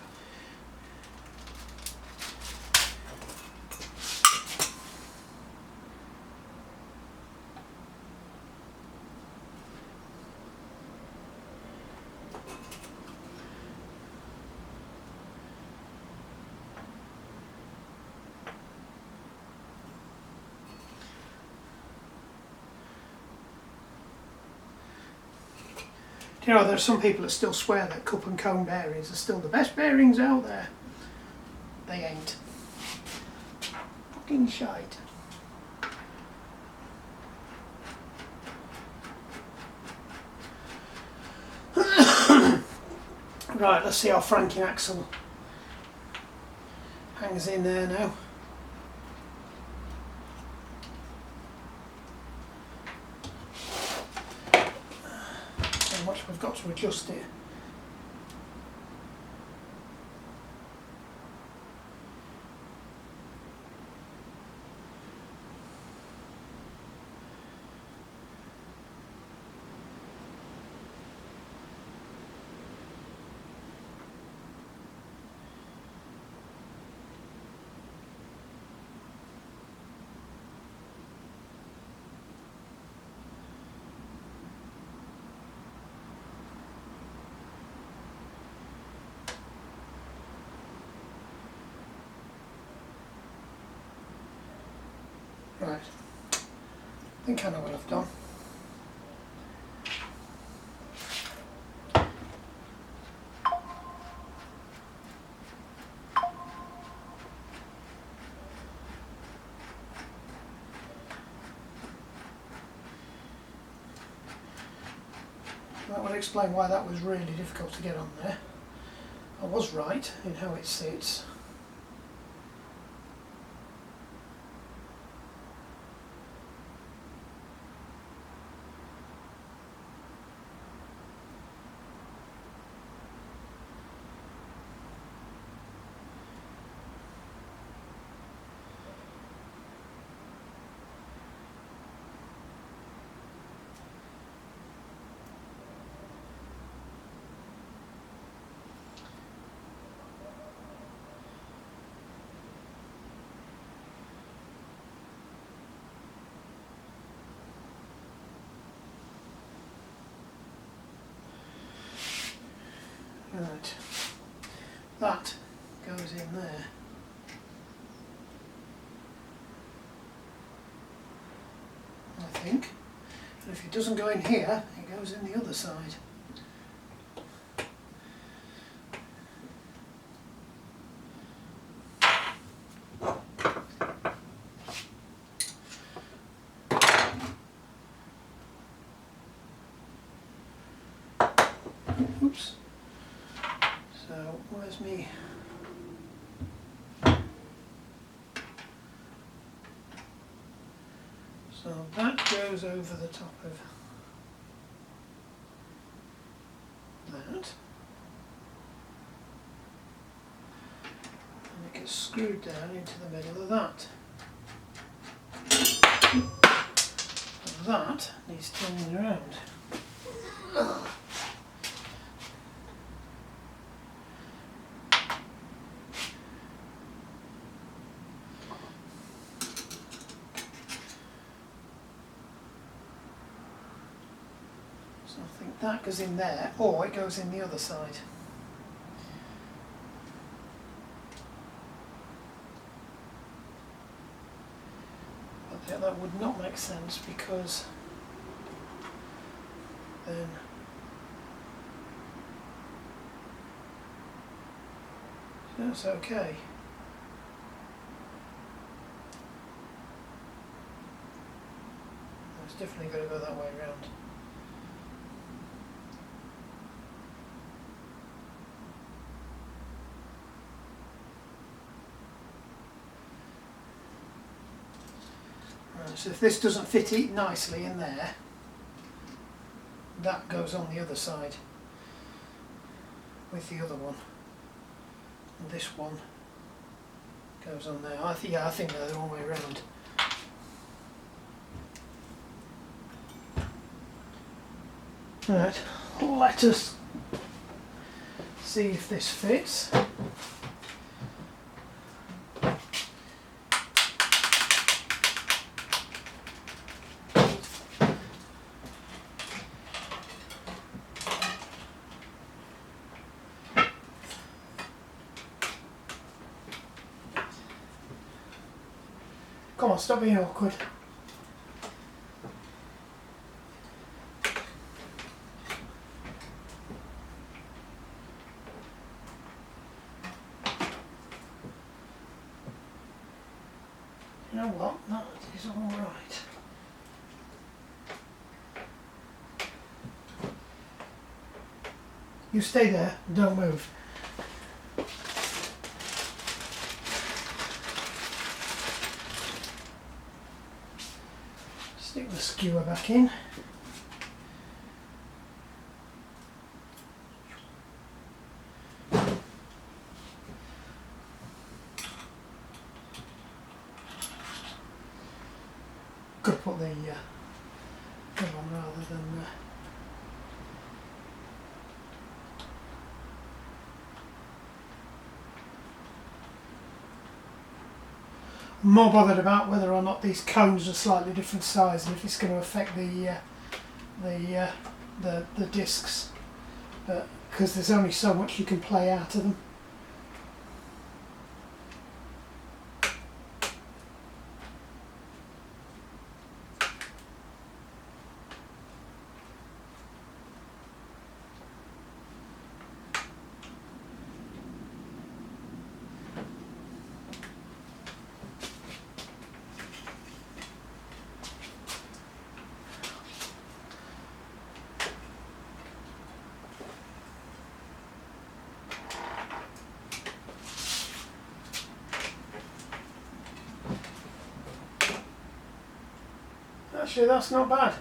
You know, there's some people that still swear that cup and cone bearings are still the best bearings out there. They ain't. Fucking shite. Right, let's see how Franking axle hangs in there now. How much we've got to adjust it. Right, I think I know what I've done. That would explain why that was really difficult to get on there. I was right in how it sits. Right, that goes in there. I think. And if it doesn't go in here, it goes in the other side. Oops. So, where's me? So that goes over the top of that. And it gets screwed down into the middle of that. And that needs turning around. So I think that goes in there, or it goes in the other side. But yeah, that would not make sense because then that's okay. It's definitely got to go that way around. Right, so if this doesn't fit it nicely in there, that goes on the other side with the other one. And this one goes on there. I think they're the wrong way around. Right, let us see if this fits. Come on, stop being awkward. know what? That is all right. You stay there and don't move. Stick the skewer back in. Could put the thing on rather than I'm more bothered about whether or not these cones are slightly different size and if it's going to affect the discs, but because there's only so much you can play out of them. Actually, that's not bad.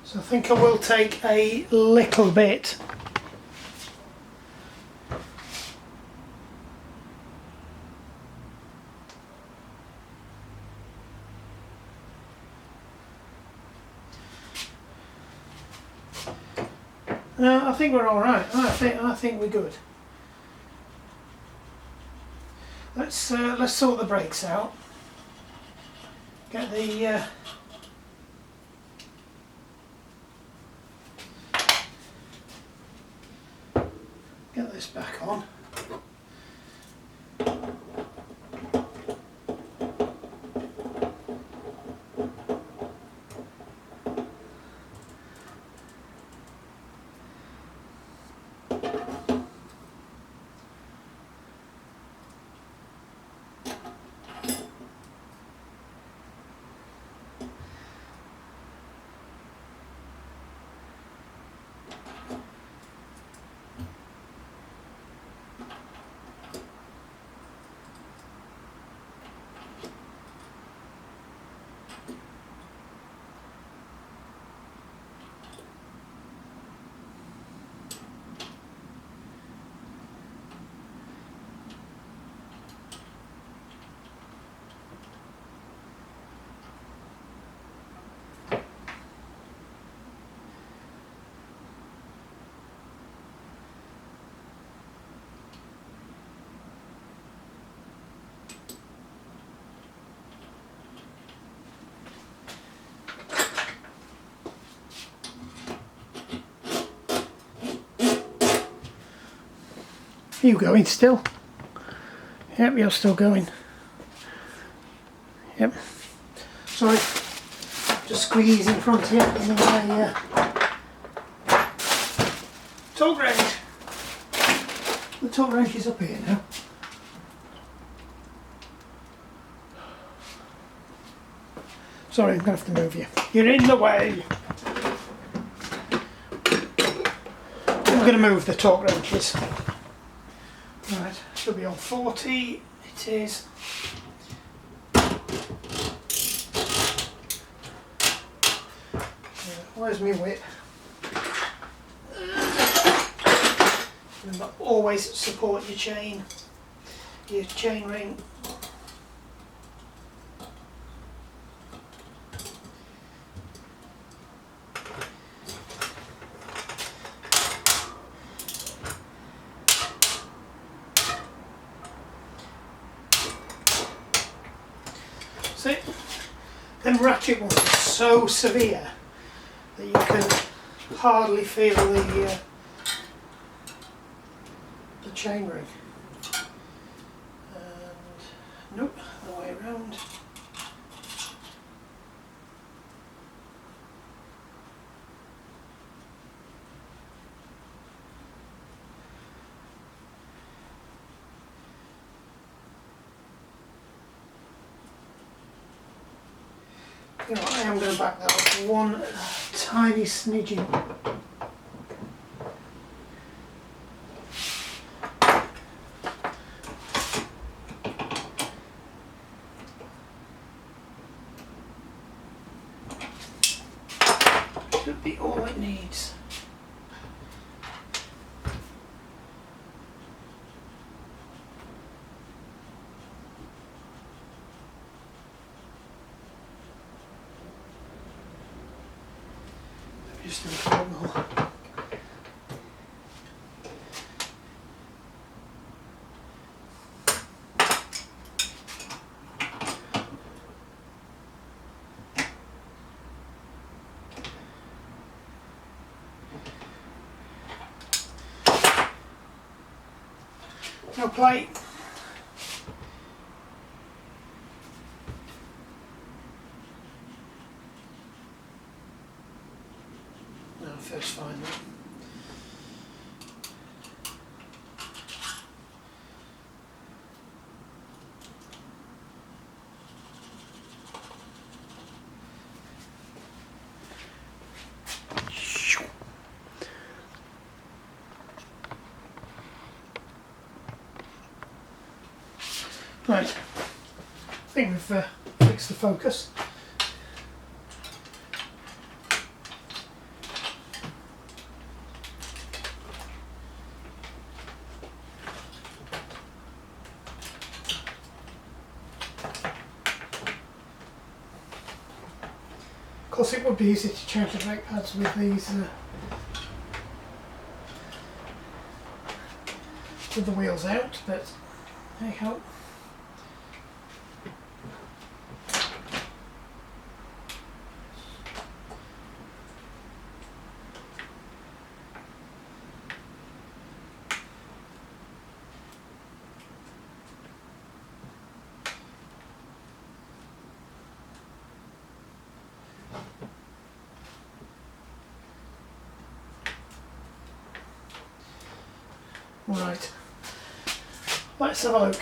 So I think I will take a little bit . I think we're all right. I think we're good. Let's sort the brakes out. Get the get this back on. Are you going still? Yep, you're still going. Yep. Sorry, just squeeze in front of you and then torque wrench. The torque wrench is up here now. Sorry, I'm going to have to move you. You're in the way. I'm going to move the torque wrenches. Right, should be on 40. It is. Where's my whip? Remember, always support your chain ring. See, them ratchet ones are so severe that you can hardly feel the chain ring. And nope, the way around. You know, I am going to back that up one tiny smidgen. Should be all it needs. Just a little bit more. No plate. No, feels fine then. Right, I think we've fixed the focus. Of course it would be easy to change the brake pads with these with the wheels out, but hey ho. Right, let's have a look.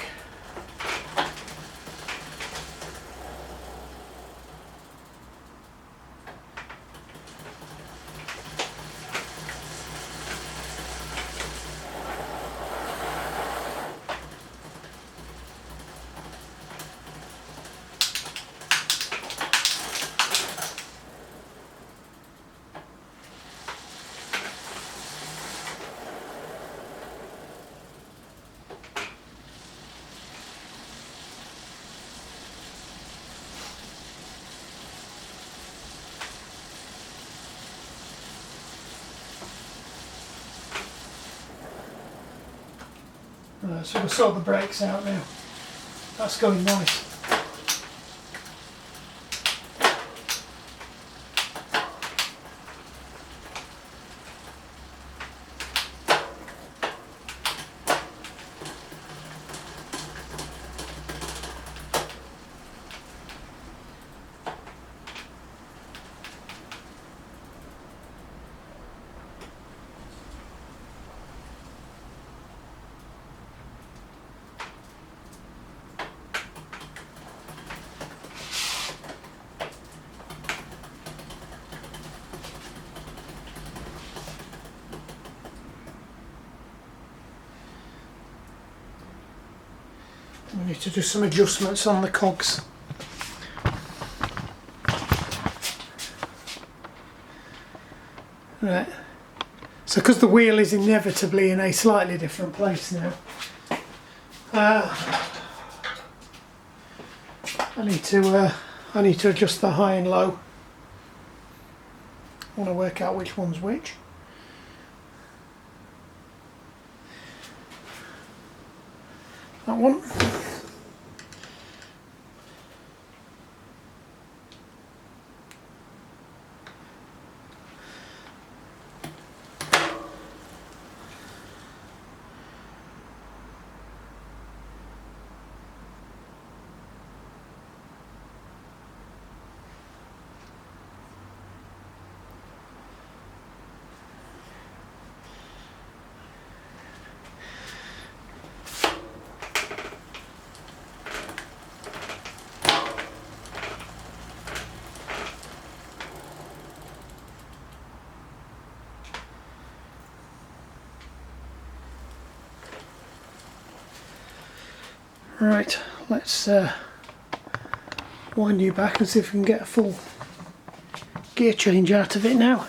So we'll sort the brakes out now. That's going nice. We need to do some adjustments on the cogs. Right, so because the wheel is inevitably in a slightly different place now, I need to adjust the high and low. I want to work out which one's which. That one. Right, let's wind you back and see if we can get a full gear change out of it now.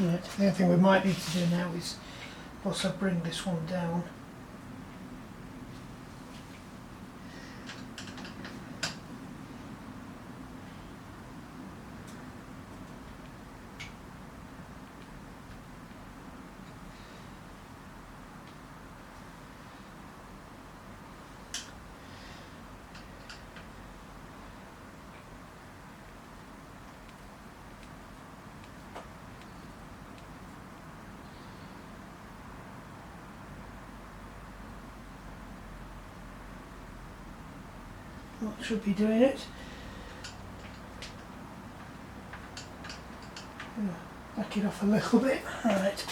Right, the other thing we might need to do now is also bring this one down. That should be doing it. Back it off a little bit. Right.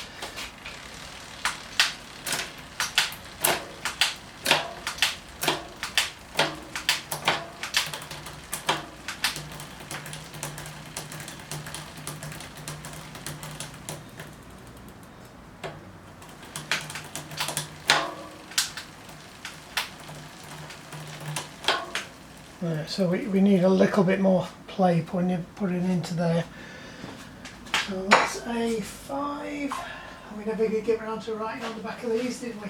Right, so we need a little bit more play when you put it into there. So that's a 5. We never did get around to writing on the back of these, did we?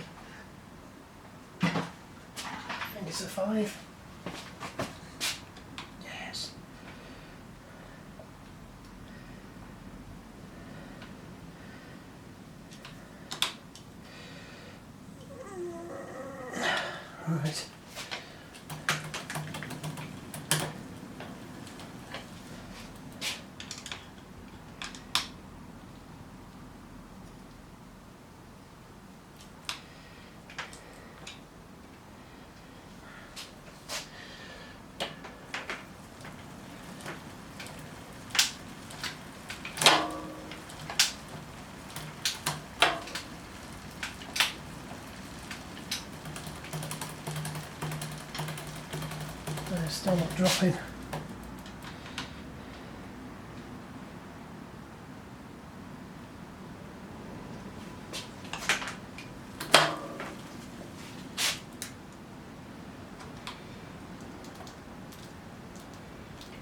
I think it's a 5. Yes. Right. Still not dropping.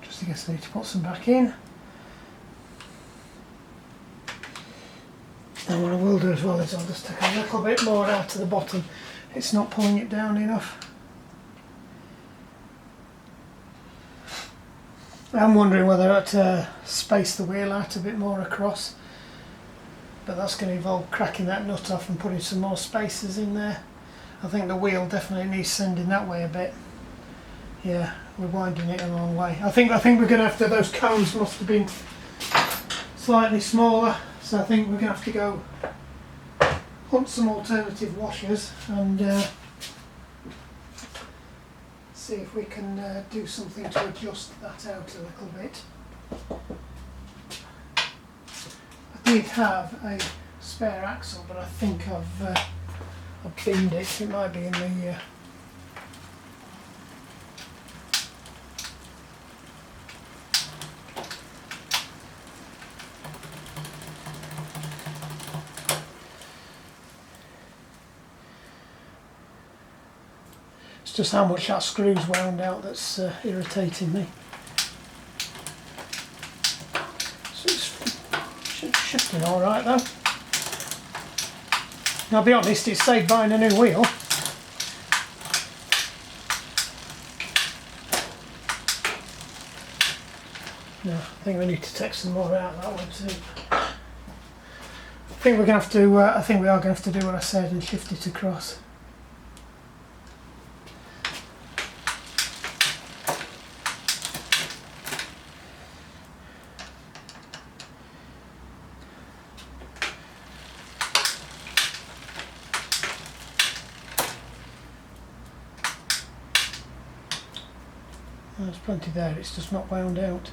Just I guess I need to put some back in. And what I will do as well is I'll just take a little bit more out to the bottom. It's not pulling it down enough. I'm wondering whether I ought to space the wheel out a bit more across, but that's going to involve cracking that nut off and putting some more spacers in there. I think the wheel definitely needs sending that way a bit. Yeah, we're winding it a long way. I think we're going to have to, those cones must have been slightly smaller, so I think we're going to have to go hunt some alternative washers and see if we can do something to adjust that out a little bit. I did have a spare axle, but I think I've binned it. It might be in the It's just how much that screw's wound out that's irritating me. So it's shifting all right though. And I'll be honest, it's saved buying a new wheel. No, I think we need to take some more out of that one too. I think we're going to have to. I think we are going to have to do what I said and shift it across. There's plenty there, it's just not wound out.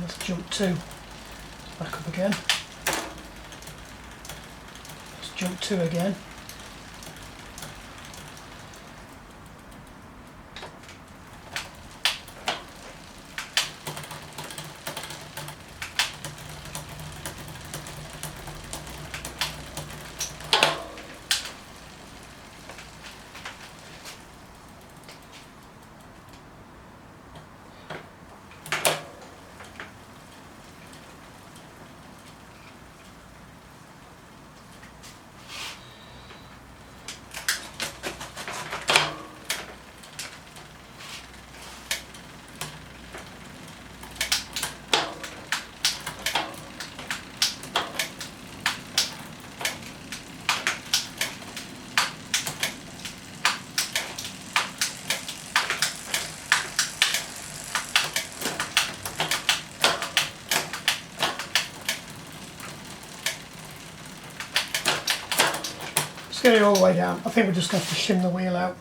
Let's jump 2. Back up again. Let's jump 2 again. Let's get it all the way down. I think we're just going to have to shim the wheel out.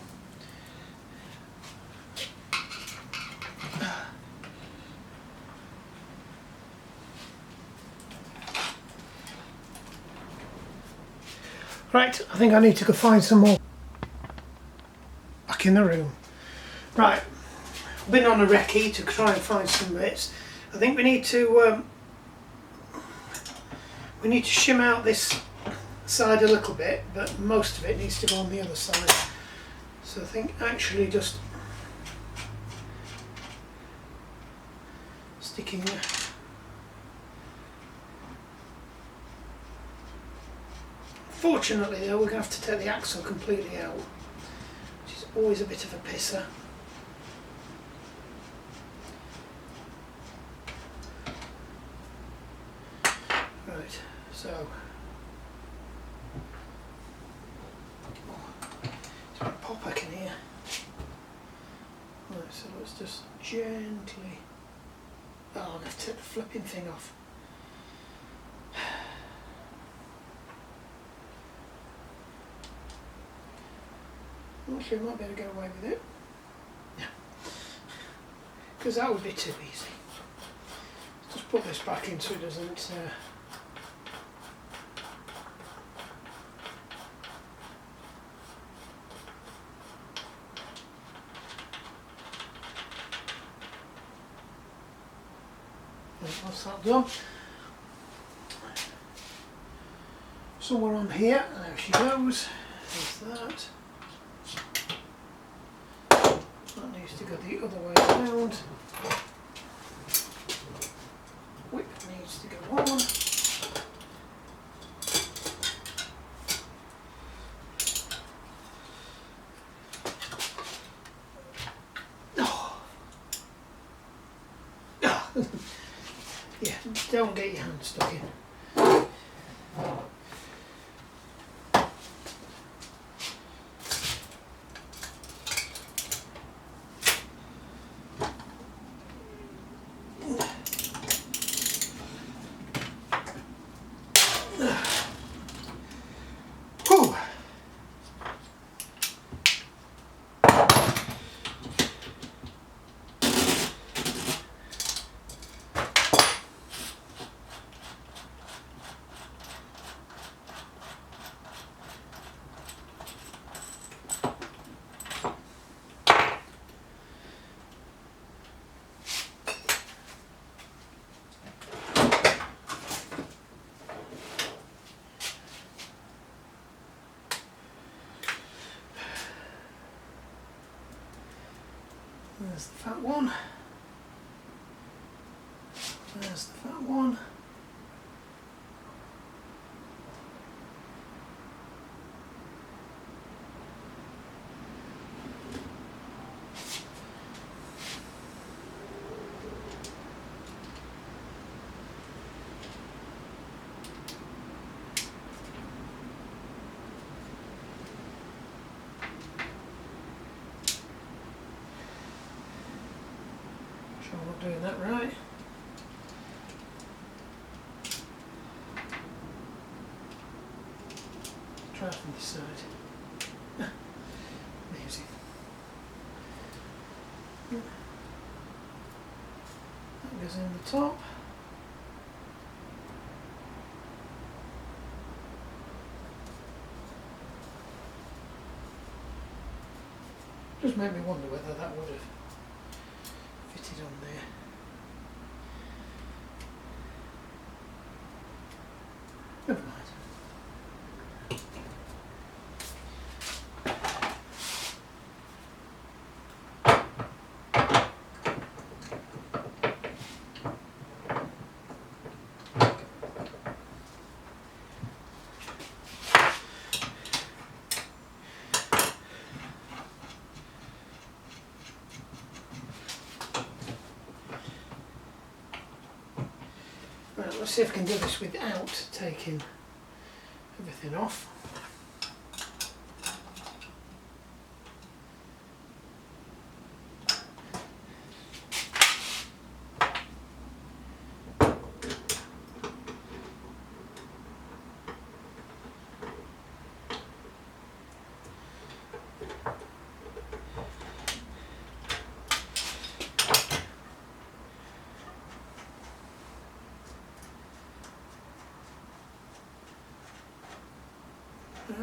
Right, I think I need to go find some more back in the room. Right, I've been on a recce to try and find some bits. I think we need to shim out this side a little bit, but most of it needs to go on the other side. So I think actually just sticking Fortunately though, we're going to have to take the axle completely out, which is always a bit of a pisser. Right, so it's a bit pop I can hear. Right, so let's just gently... Oh, I'm going to have to take the flipping thing off. Actually, I might be able to get away with it. Yeah. Because that would be too easy. Just put this back in so it doesn't... What's that done? Somewhere on here, there she goes. There's that. That needs to go the other way around. Whip needs to go on. Oh. Yeah, don't get your hand stuck in. There's the fat one. There's the fat one. Sure I'm not doing that right. Try from this side. Amazing. That goes in the top. does make me wonder whether that would have fitted on there. Never mind. Right, let's see if I can do this without taking everything off.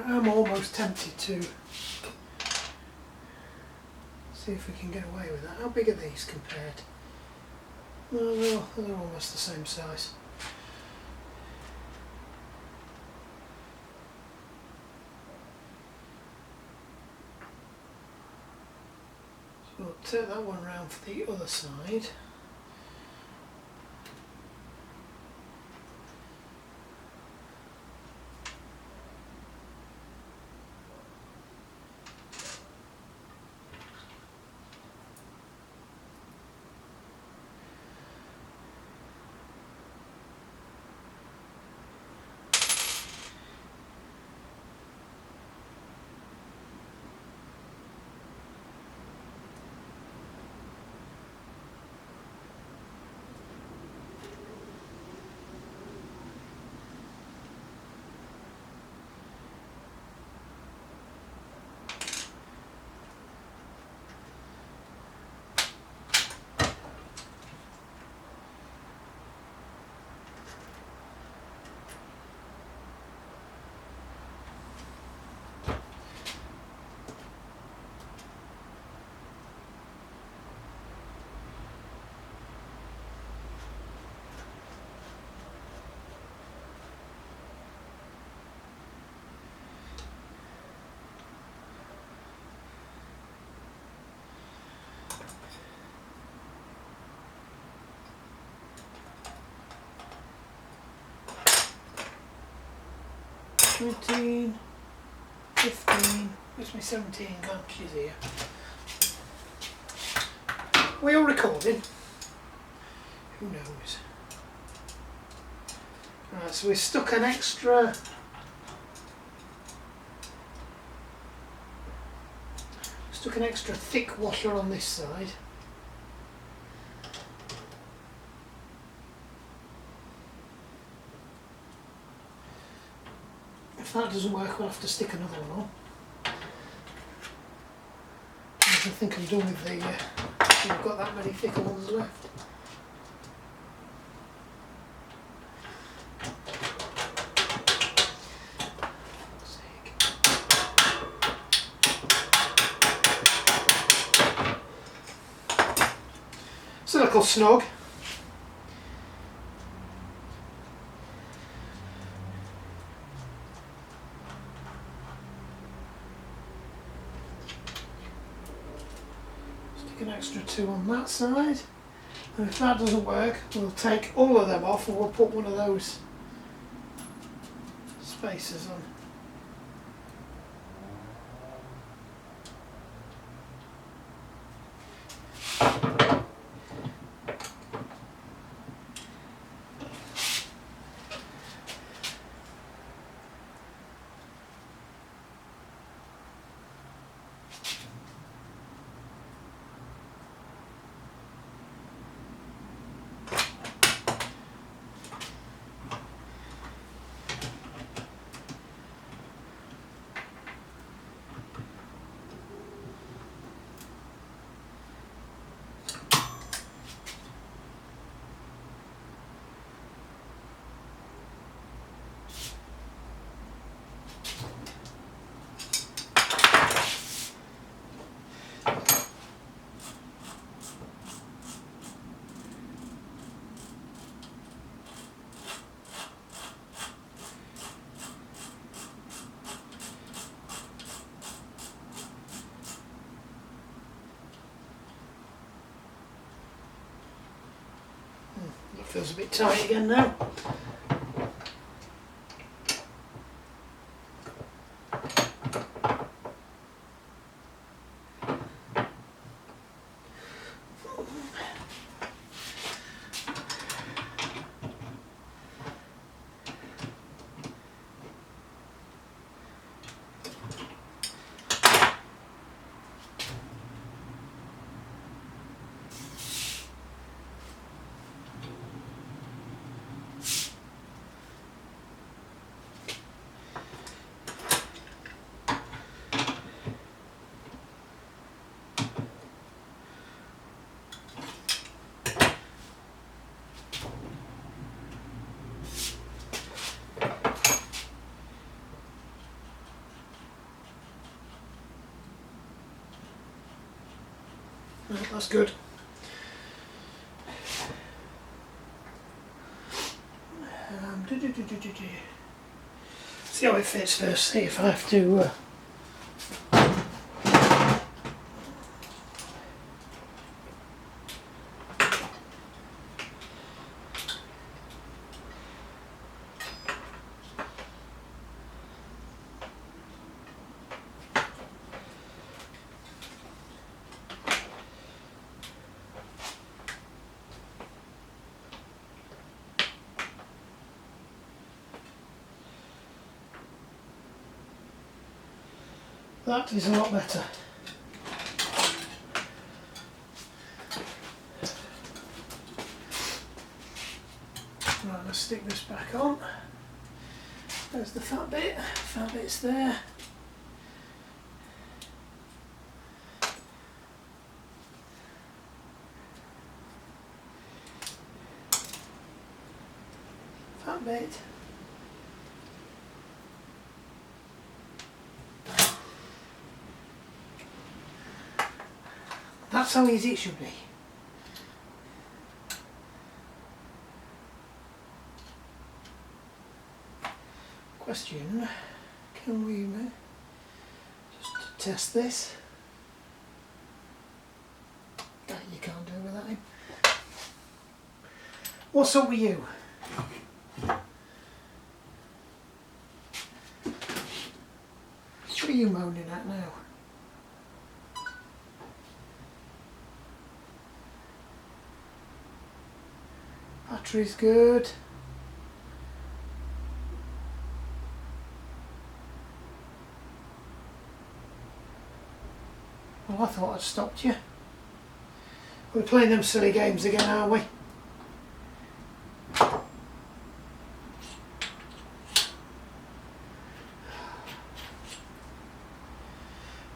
I'm almost tempted to see if we can get away with that. How big are these compared? Oh, well, they're almost the same size. So we'll take that one round for the other side. $19, $15, gives me 17 inches here. We all recording? Who knows? Right, so we stuck an extra thick washer on this side. If that doesn't work, we'll have to stick another one on. I think I'm done with the, we've got that many thicker ones left. It's a little snug. An extra 2 on that side, and if that doesn't work, we'll take all of them off and we'll put one of those spacers on. feels a bit tight again now. Right, that's good. See how it fits first, see if I have to that is a lot better. Right, let's stick this back on. There's the fat bit's there. Fat bit. That's how easy it should be. Question, can we just test this? That you can't do without him. What's up with you? What are you moaning at now? Battery's good. Well, I thought I'd stopped you. We're playing them silly games again, aren't we?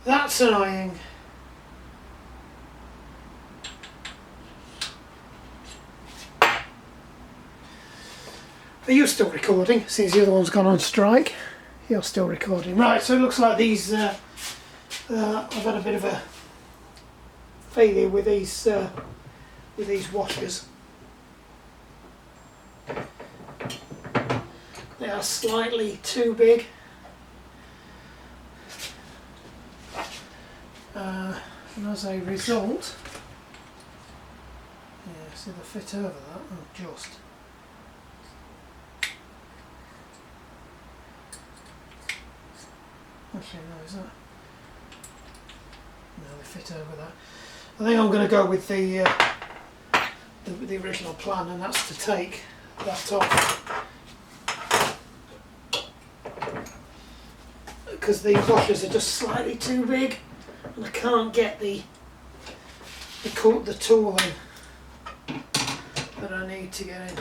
That's annoying. Are you still recording? Since the other one's gone on strike, you're still recording. Right, so it looks like these, I've had a bit of a failure with these washers. They are slightly too big. And as a result, yeah, see the fit over that? Oh, just. Actually, no, is that? No, they fit over that. I think I'm going to go with the original plan, and that's to take that off. Because the washers are just slightly too big, and I can't get the tool in that I need to get in.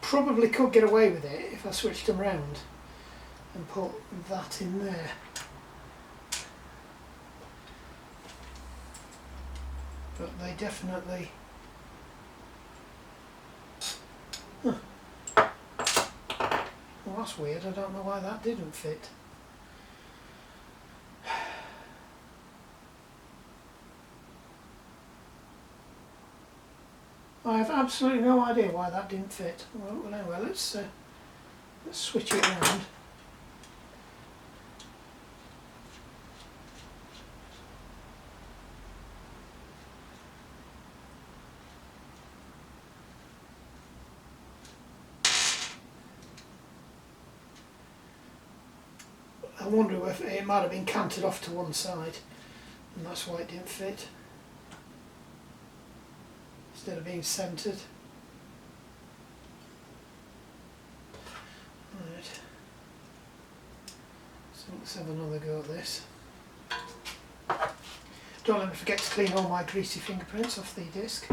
probably could get away with it if I switched them round and put that in there. But they definitely... Huh. Well, that's weird. I don't know why that didn't fit. I have absolutely no idea why that didn't fit. Well anyway, let's switch it around. I wonder if it might have been canted off to one side and that's why it didn't fit, instead of being centred. Right. So let's have another go at this. Don't let me forget to clean all my greasy fingerprints off the disc.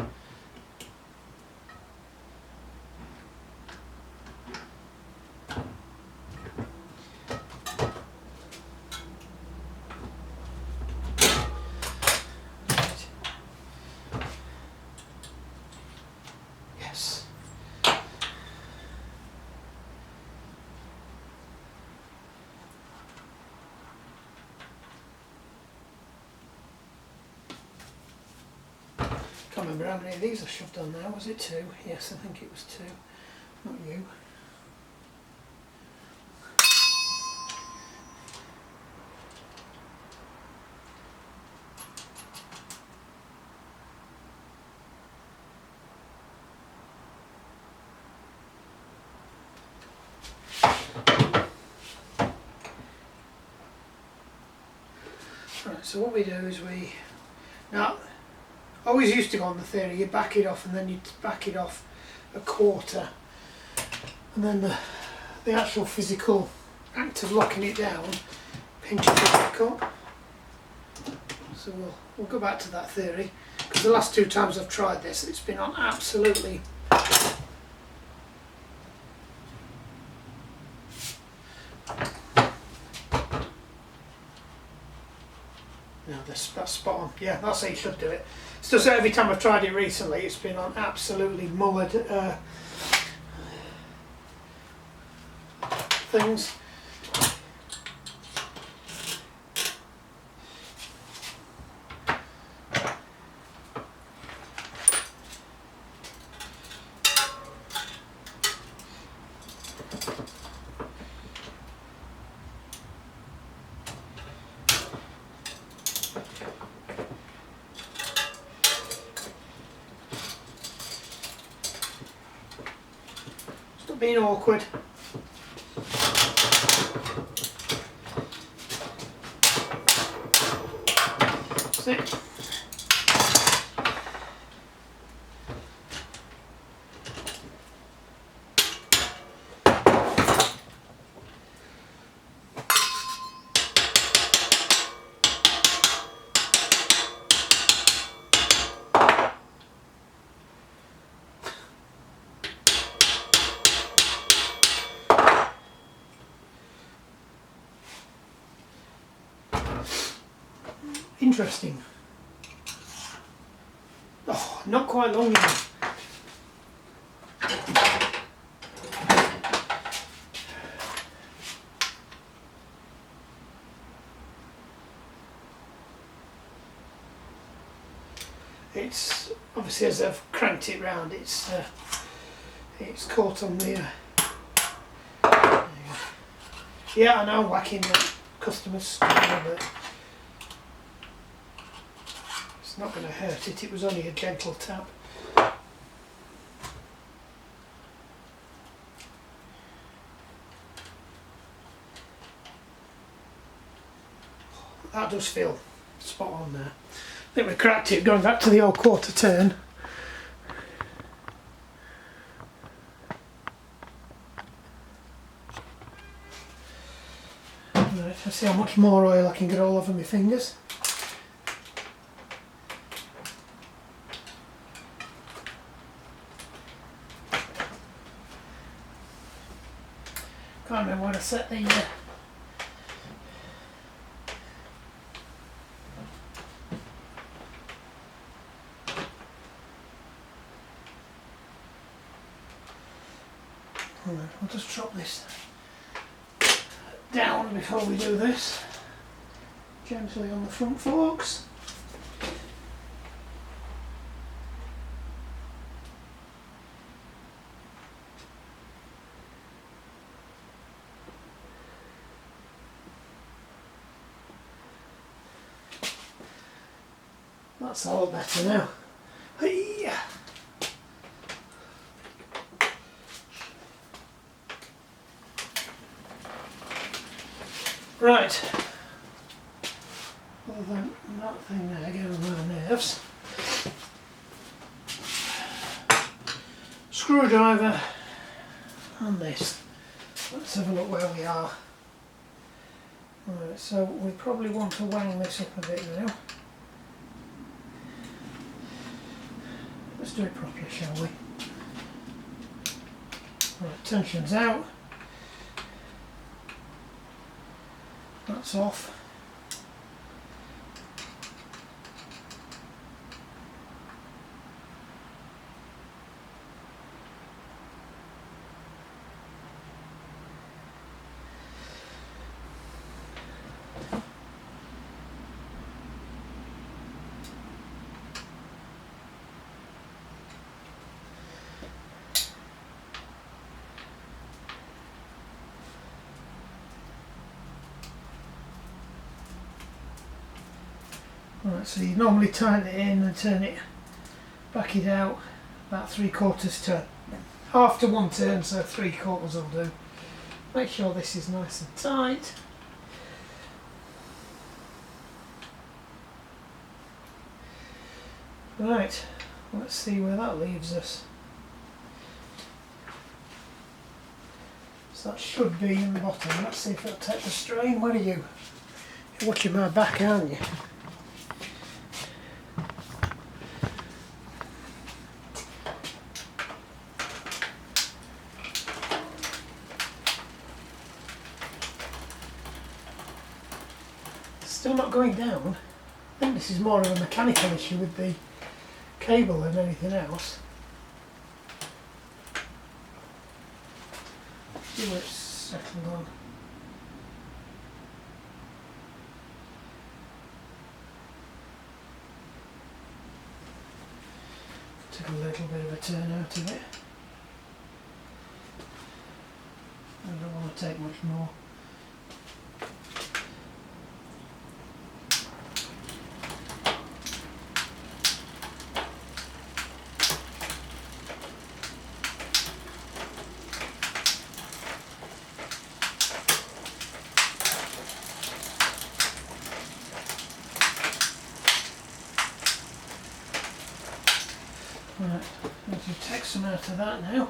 I can't remember how many of these I shoved on now. Was it 2? Yes, I think it was 2. Not you. Right, so what we do is now, I always used to go on the theory, you back it off and then you back it off a quarter, and then the actual physical act of locking it down pinches it back up. So we'll go back to that theory, because the last 2 times I've tried this it's been on absolutely no, that's spot on. Yeah, that's how you should do it. It's just that every time I've tried it recently it's been on absolutely mullered things. Stop being awkward. That's it. Interesting. Oh, not quite long enough. It's obviously, as I've cranked it round, it's caught on the. Yeah, I know, I'm whacking the customer's screen, but it's not going to hurt it. It was only a gentle tap. That does feel spot on there. I think we cracked it going back to the old quarter turn. Right, let's see how much more oil I can get all over my fingers. set the I'll just drop this down before we do this, gently on the front forks. That's all better now. Hey-ya. Right, other than that thing there getting on my nerves, screwdriver and this. Let's have a look where we are. Right, so we probably want to wang this up a bit now. Let's do it properly, shall we? Right, tension's out. That's off. Right, so you normally tighten it in and turn it, back it out about 3/4 turn. Half to 1 turn, so 3/4 will do. Make sure this is nice and tight. Right, let's see where that leaves us. So that should be in the bottom. Let's see if it'll take the strain. Where are you? You're watching my back, aren't you? Still not going down. I think this is more of a mechanical issue with the cable than anything else. See where it's settled on. Take a little bit of a turn out of it. I don't want to take much more. Right, need to take some out of that now.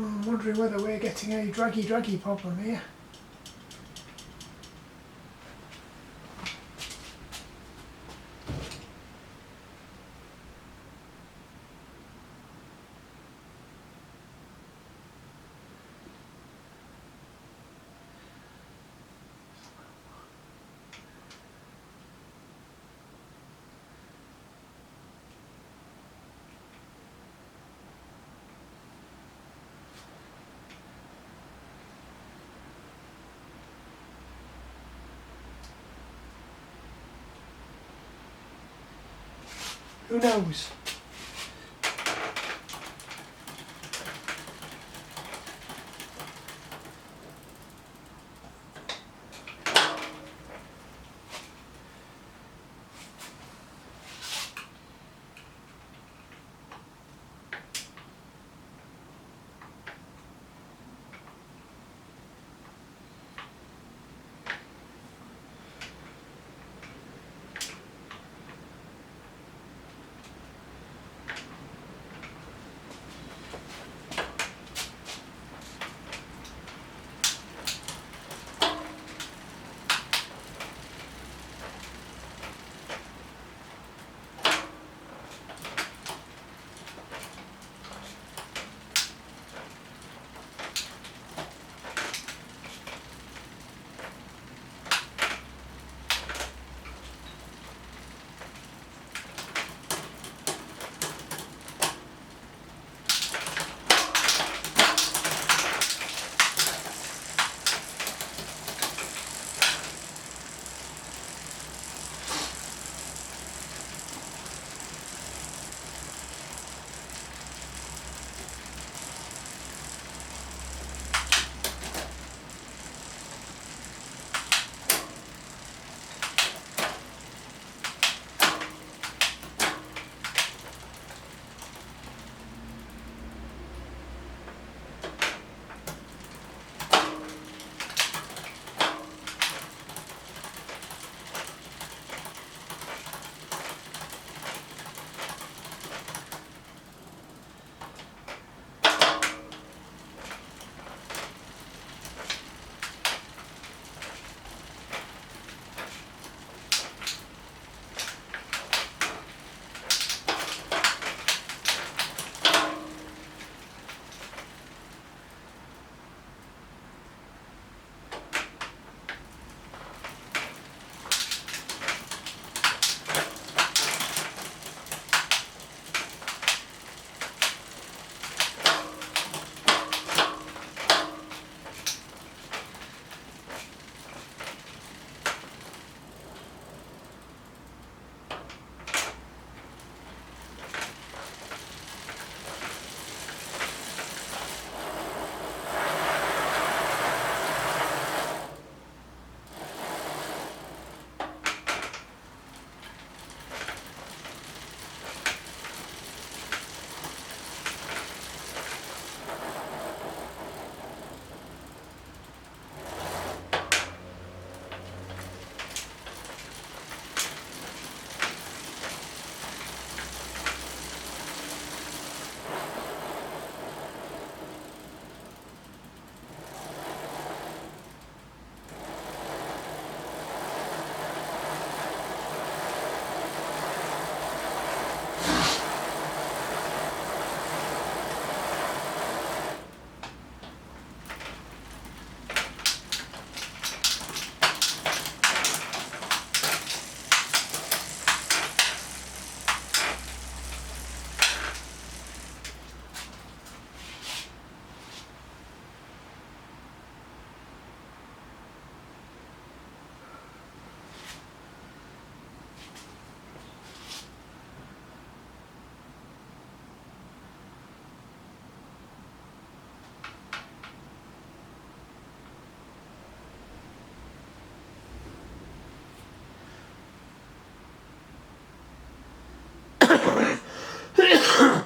I'm wondering whether we're getting a draggy problem here. Who knows?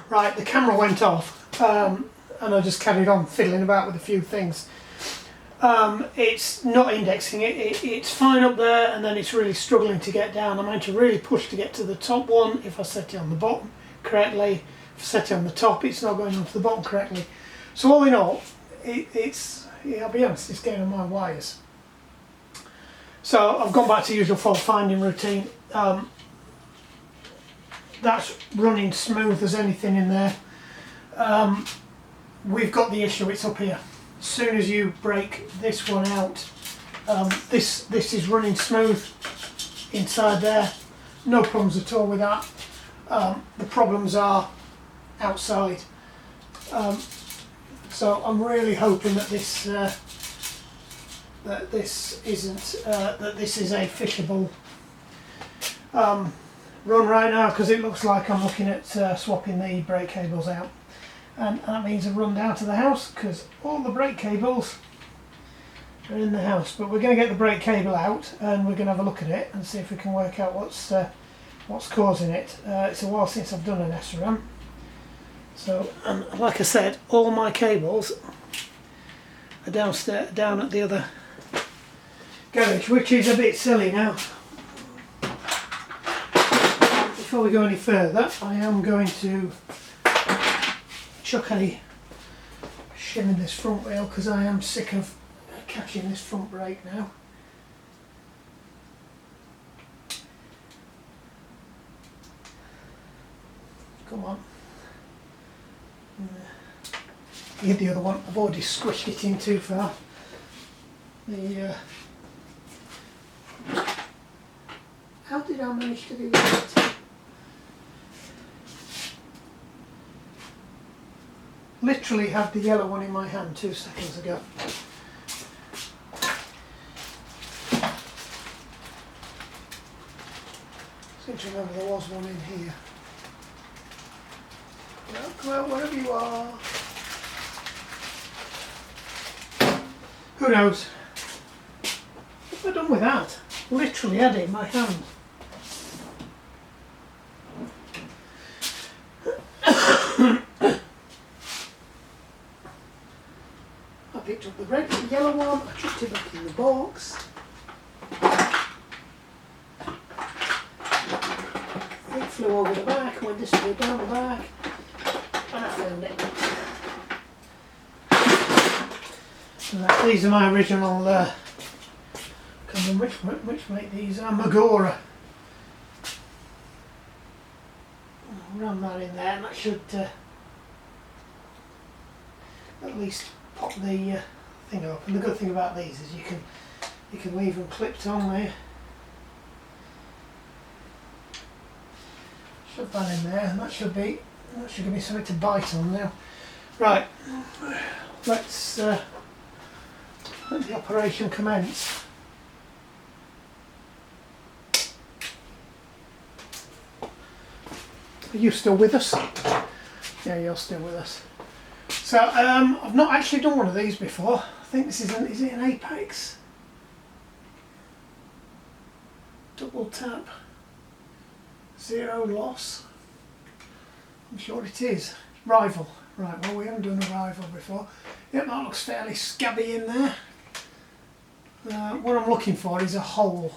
Right, the camera went off and I just carried on fiddling about with a few things. It's not indexing it, it's fine up there and then it's really struggling to get down. I'm going to really push to get to the top one. If I set it on the bottom correctly, if I set it on the top it's not going onto the bottom correctly. So all in all, I'll be honest, it's getting on my wires. So I've gone back to usual fault finding routine. That's running smooth as anything in there. We've got the issue, it's up here. As soon as you break this one out, this is running smooth inside there. No problems at all with that. The problems are outside. So I'm really hoping that this is a fishable run right now, because it looks like I'm looking at swapping the brake cables out, and that means a run down to the house, because all the brake cables are in the house. But we're going to get the brake cable out and we're going to have a look at it and see if we can work out what's causing it. It's a while since I've done an SRAM, so like I said, all my cables are downstairs, down at the other garage, which is a bit silly now. Before we go any further, I am going to chuck a shim in this front wheel, because I am sick of catching this front brake now. Come on. Get the other one. I've already squished it in too far. How did I manage to do that? Literally had the yellow one in my hand 2 seconds ago. Seem to remember there was one in here. Well, come out wherever you are. Who knows? What have I done with that? Literally had it in my hand. I picked up the yellow one, I chucked it back in the box. It flew over the back, went this way down the back, and I found it. Right, these are my original, can't remember which make these are, Magora. I'll ram that in there, and that should at least pop the thing up. And the good thing about these is you can leave them clipped on there. Shove that in there, and that should give me something to bite on now. Right, let's let the operation commence. Are you still with us? Yeah, you're still with us. So I've not actually done one of these before. I think this is it an Apex? Double tap, 0 loss. I'm sure it is. Rival. Right, well, we haven't done a rival before. Yep, that looks fairly scabby in there. What I'm looking for is a hole.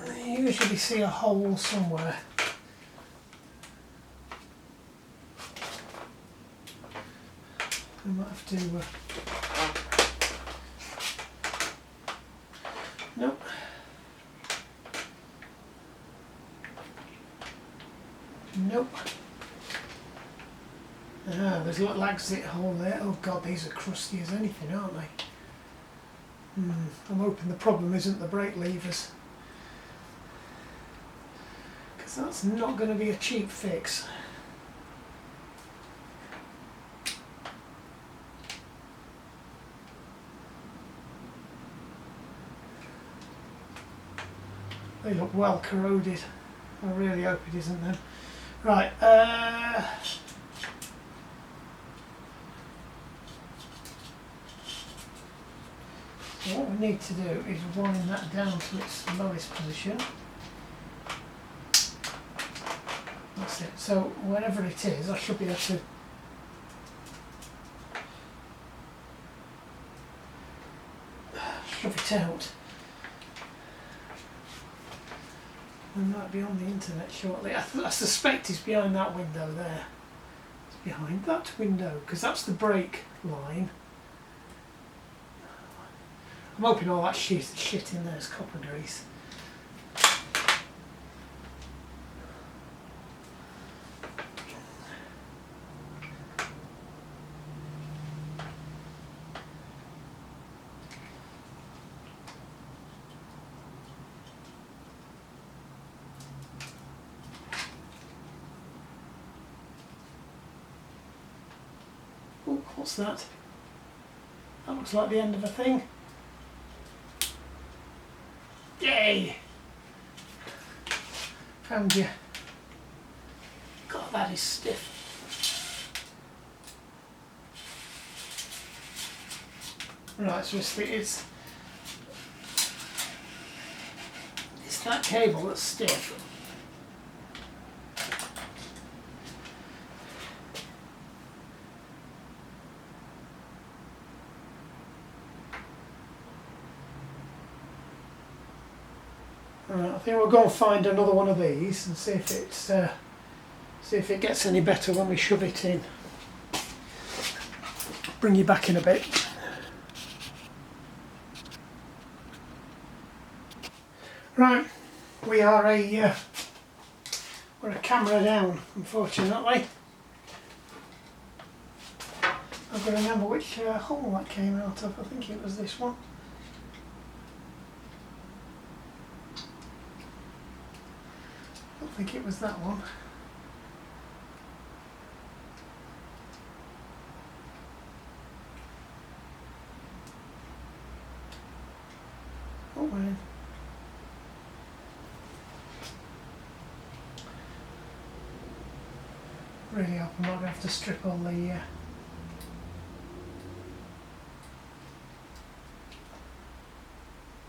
You usually see a hole somewhere. I might have to... Nope. Nope. Ah, there's a little exit hole there. Oh god, these are crusty as anything, aren't they? I'm hoping the problem isn't the brake levers, because that's not going to be a cheap fix. They look well corroded. I really hope it isn't them. Right, so what we need to do is wind that down to its lowest position. That's it. So wherever it is, I should be able to shove it out. It might be on the internet shortly. I suspect it's behind that window there. It's behind that window, because that's the brake line. I'm hoping all that shit in there is copper grease. Oh, what's that? That looks like the end of a thing. Yay! Found you. God, that is stiff. Right, so it's that cable that's stiff. Right, I think we'll go and find another one of these and see if it gets any better when we shove it in. Bring you back in a bit. Right, we're a camera down, unfortunately. I've got to remember which hole that came out of. I think it was this one. I think it was that one. Oh man. Really hope I'm not going to have to strip all the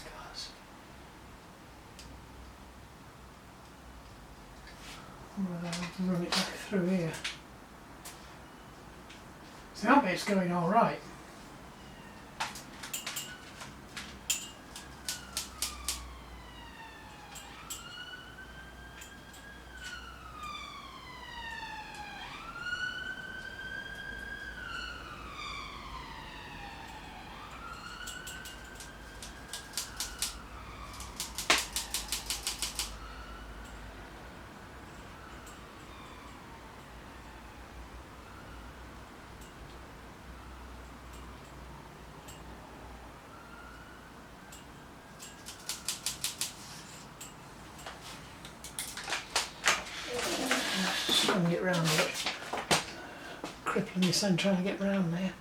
cars. I'll run it back through here. So that bit's going alright. Trying to get round it. Crippling this end trying to get round there.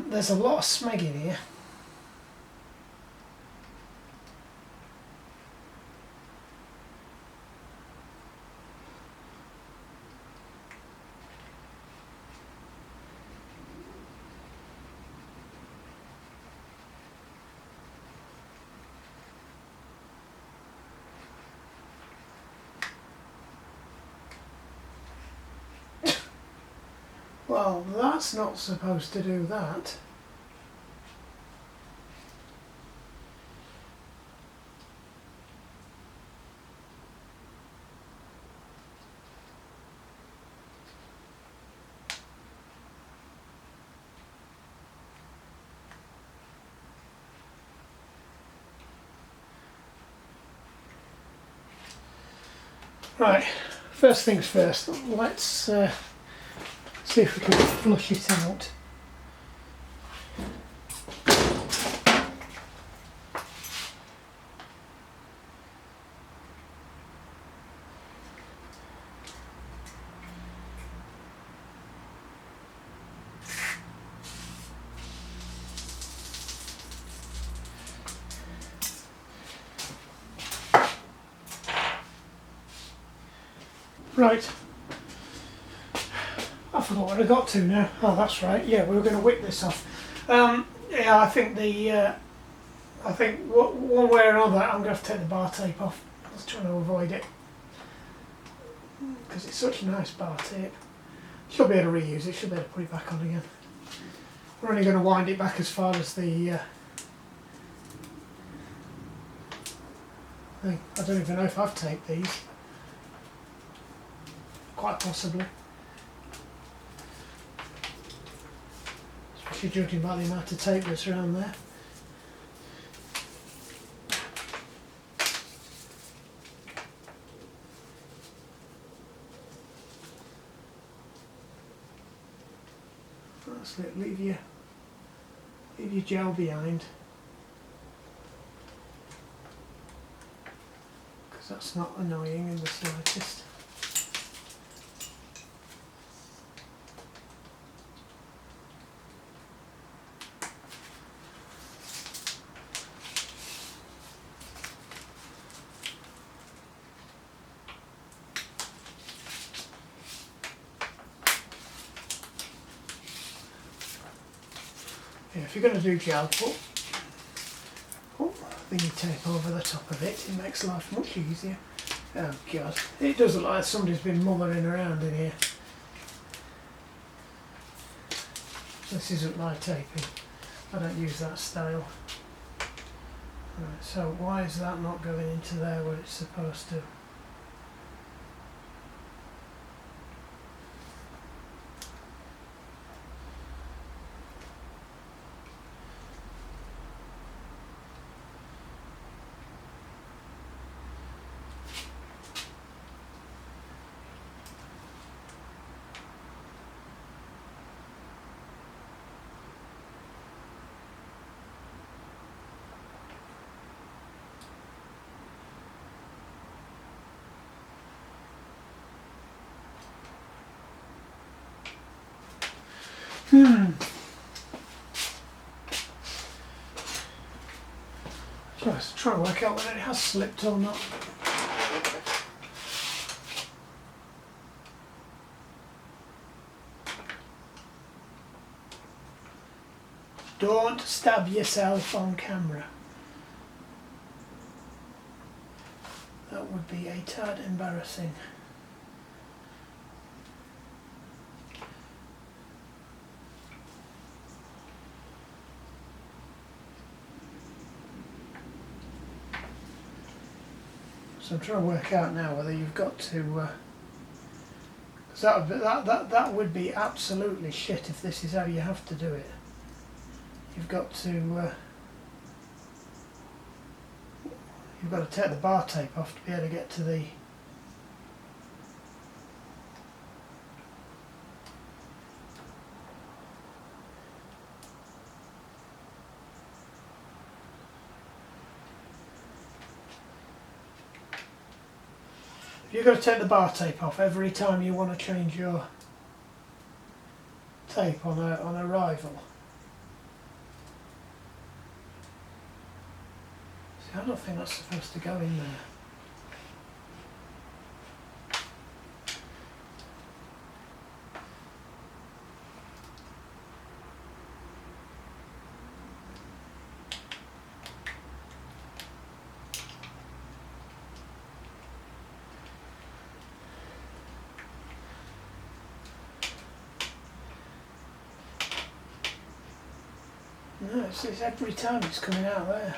There's a lot of smeg in here. Well, that's not supposed to do that. Right, first things first, let's see if we can flush it out. Right, I forgot what I got to now. Oh, that's right. Yeah, we were going to whip this off. Yeah, I think one way or another, I'm going to have to take the bar tape off. I was trying to avoid it because it's such a nice bar tape. Should be able to reuse it. Should be able to put it back on again. We're only going to wind it back as far as the thing. I don't even know if I've taped these. Quite possibly. if you're judging by the amount of tape that's around there. That's it, leave your gel behind, because that's not annoying in the slightest. Yeah, if you're going to do gel, put thingy tape over the top of it. It makes life much easier. Oh God, it does look like somebody's been mothering around in here. This isn't my taping. I don't use that style. Right, so why is that not going into there where it's supposed to? Just try to work out whether it has slipped or not. Don't stab yourself on camera. That would be a tad embarrassing. So I'm trying to work out now whether you've got to, because that would be absolutely shit if this is how you have to do it. You've got to take the bar tape off to be able to get to the You've got to take the bar tape off every time you want to change your tape on a rival. See, I don't think that's supposed to go in there. No, it's every time it's coming out there.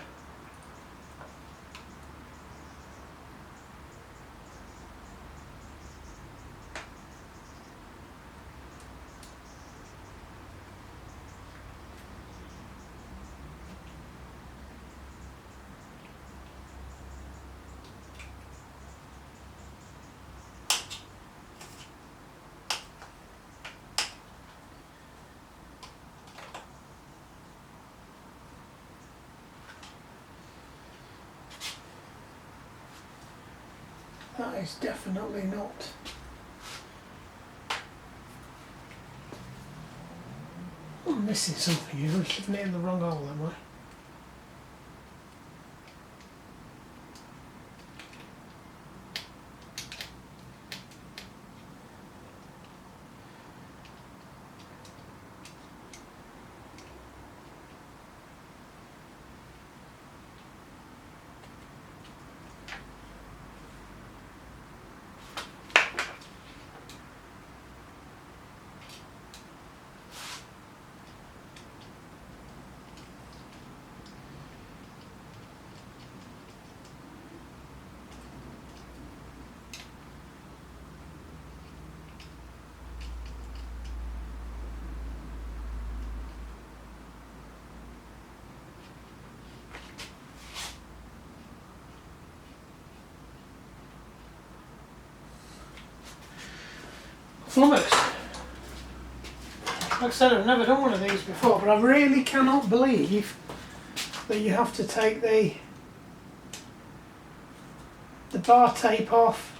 That is definitely not. I'm missing something here. I'm shoving it in the wrong hole, am I? flummoxed. Like I said, I've never done one of these before, but I really cannot believe that you have to take the bar tape off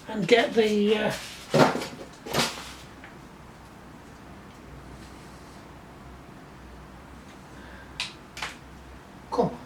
and get the come on.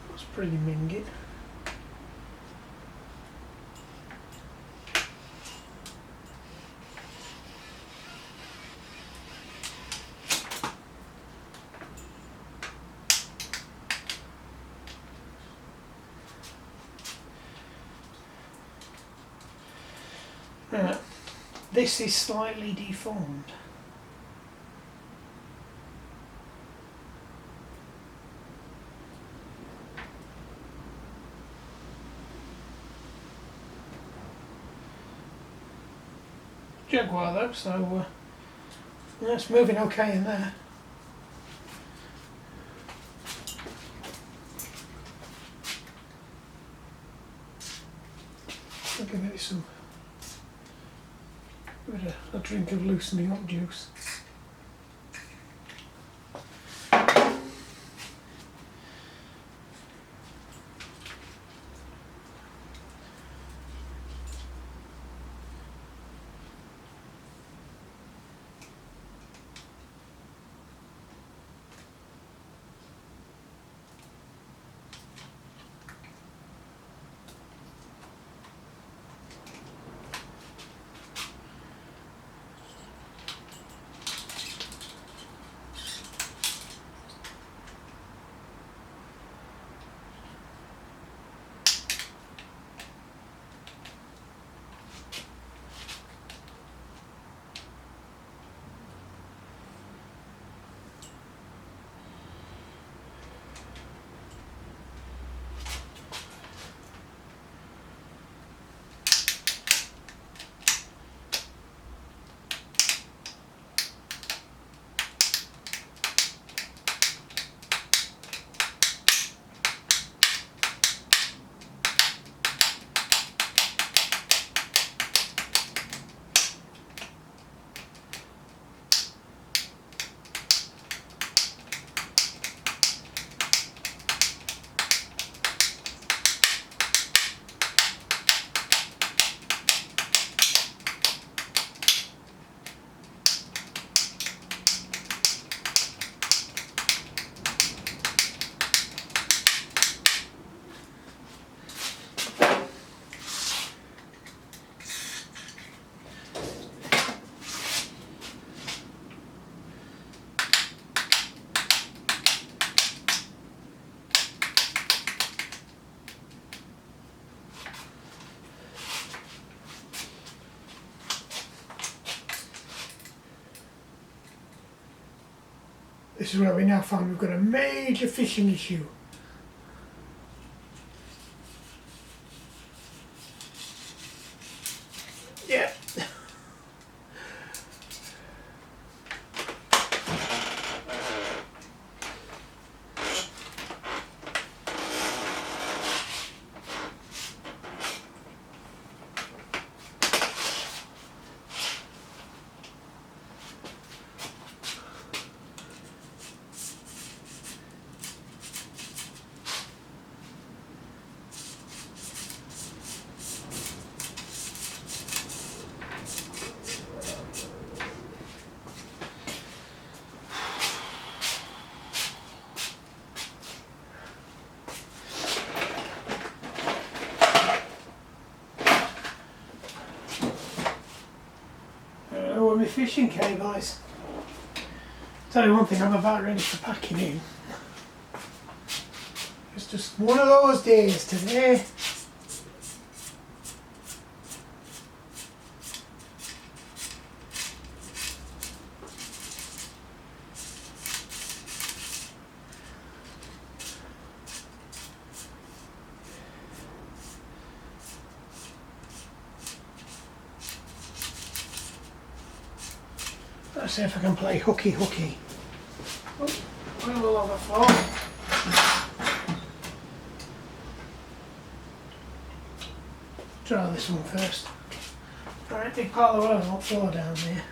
That's pretty minging. Right, this is slightly deformed. Jaguar though, so it's moving okay in there. I'll give it some a drink of loosening up juice. This is where we now find we've got a major fishing issue. Yeah. my fishing cables. Tell you one thing, I'm about ready for packing in. It's just one of those days today. Let's see if I can play hooky hooky. Oh, I will have a fall. Try this one first. Alright, big part of the world won't fall down there.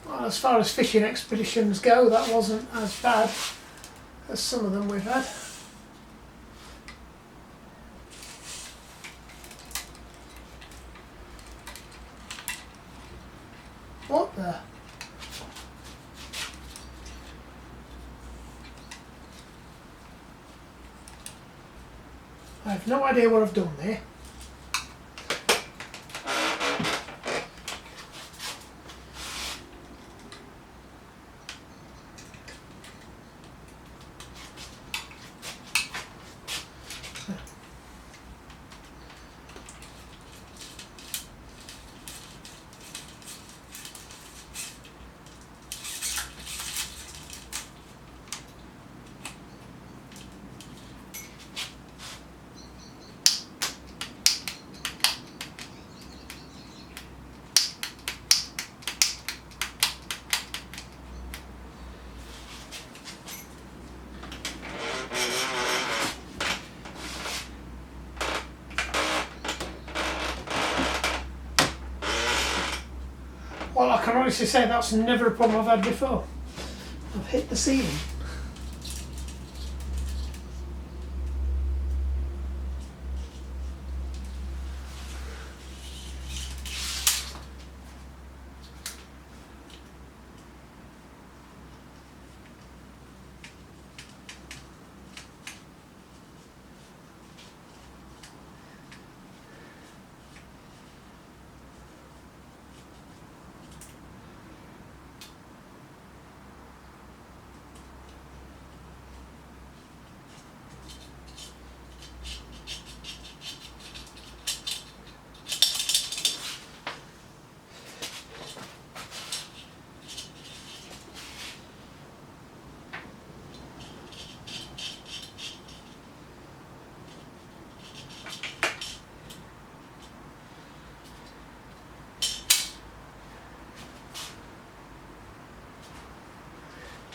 Well, as far as fishing expeditions go, that wasn't as bad as some of them we've had. What the? I have no idea what I've done there. Well, I can honestly say that's never a problem I've had before. I've hit the ceiling.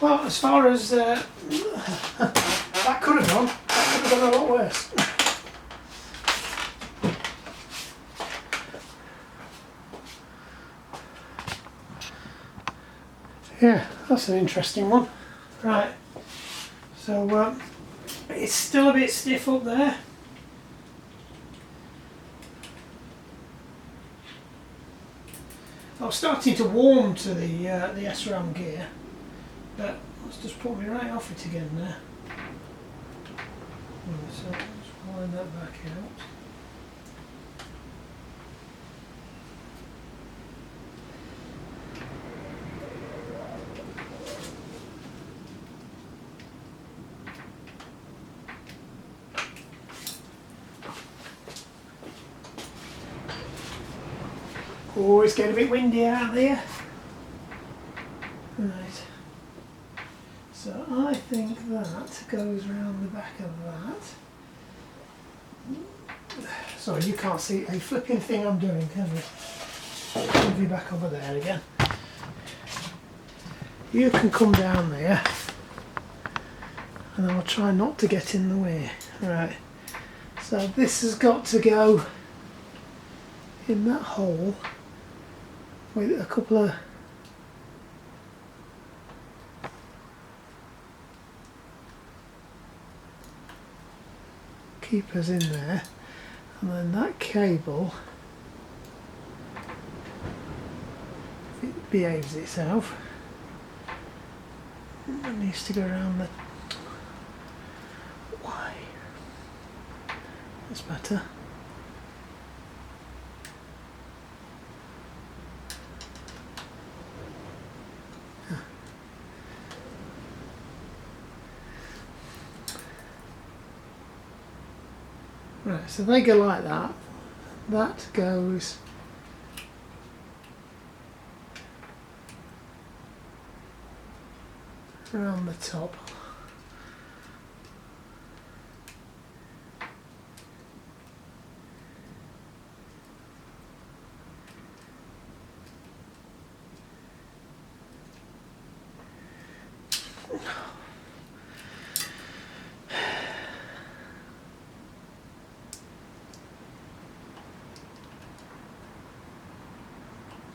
Well, as far as that could have gone a lot worse. Yeah, that's an interesting one. Right, so it's still a bit stiff up there. I was starting to warm to the SRAM gear, but let's just put me right off it again there. So let's wind that back out. Oh, it's getting a bit windy out there. Right. So I think that goes around the back of that. Sorry, you can't see a flipping thing I'm doing, can you? Move you back over there again. You can come down there and I'll try not to get in the way. Right, so this has got to go in that hole with a couple of keepers in there, and then that cable, if it behaves itself, it needs to go around the why. That's better. Right, so they go like that. That goes around the top.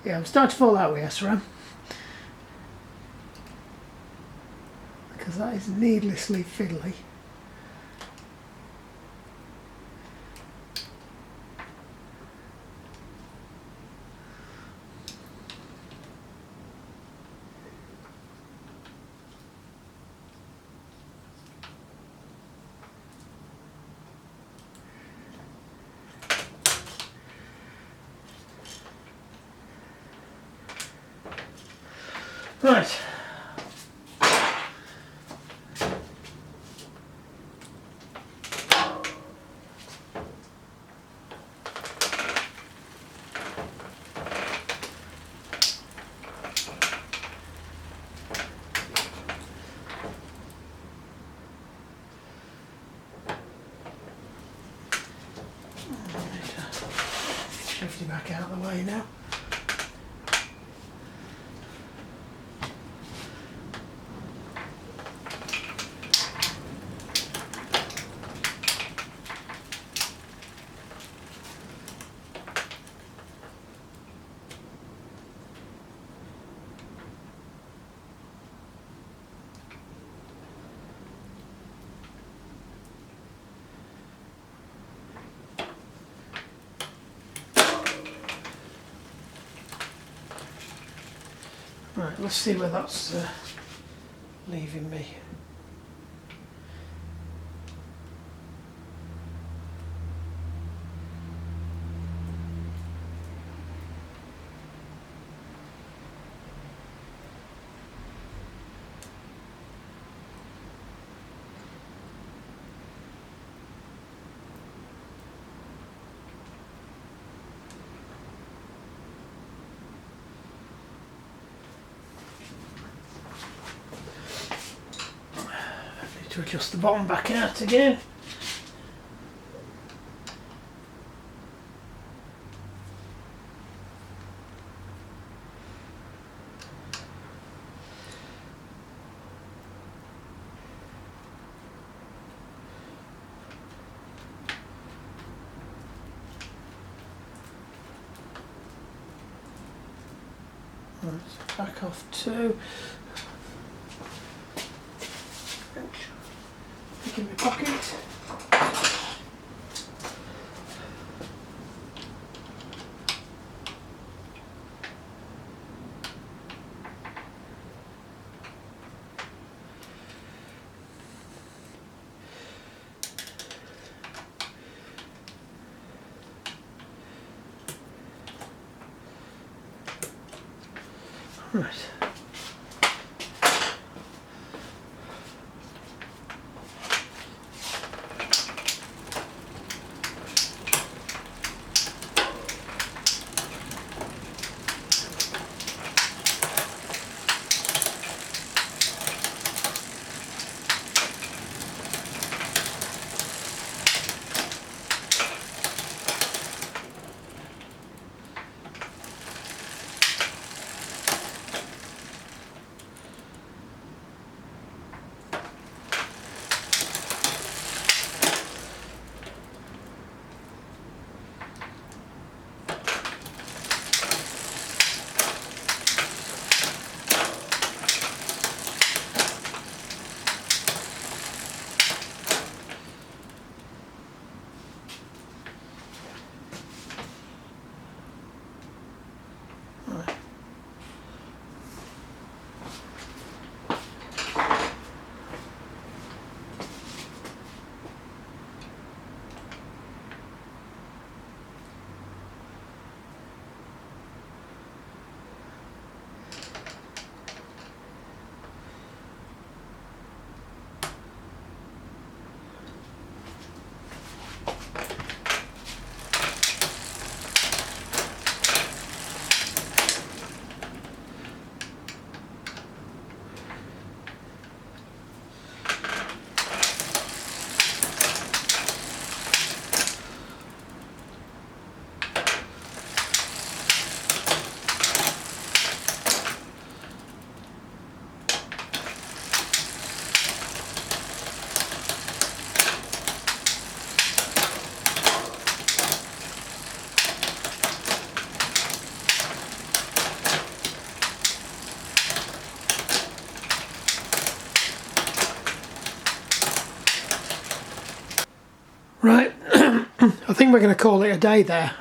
Yeah, I'm starting to fall that way, Esram, because that is needlessly fiddly. Right. Shift it back out of the way now. Right, let's see where that's leaving me. To adjust the bottom back out again. Right, back off two. In my pocket. Right. Right, I think we're going to call it a day there.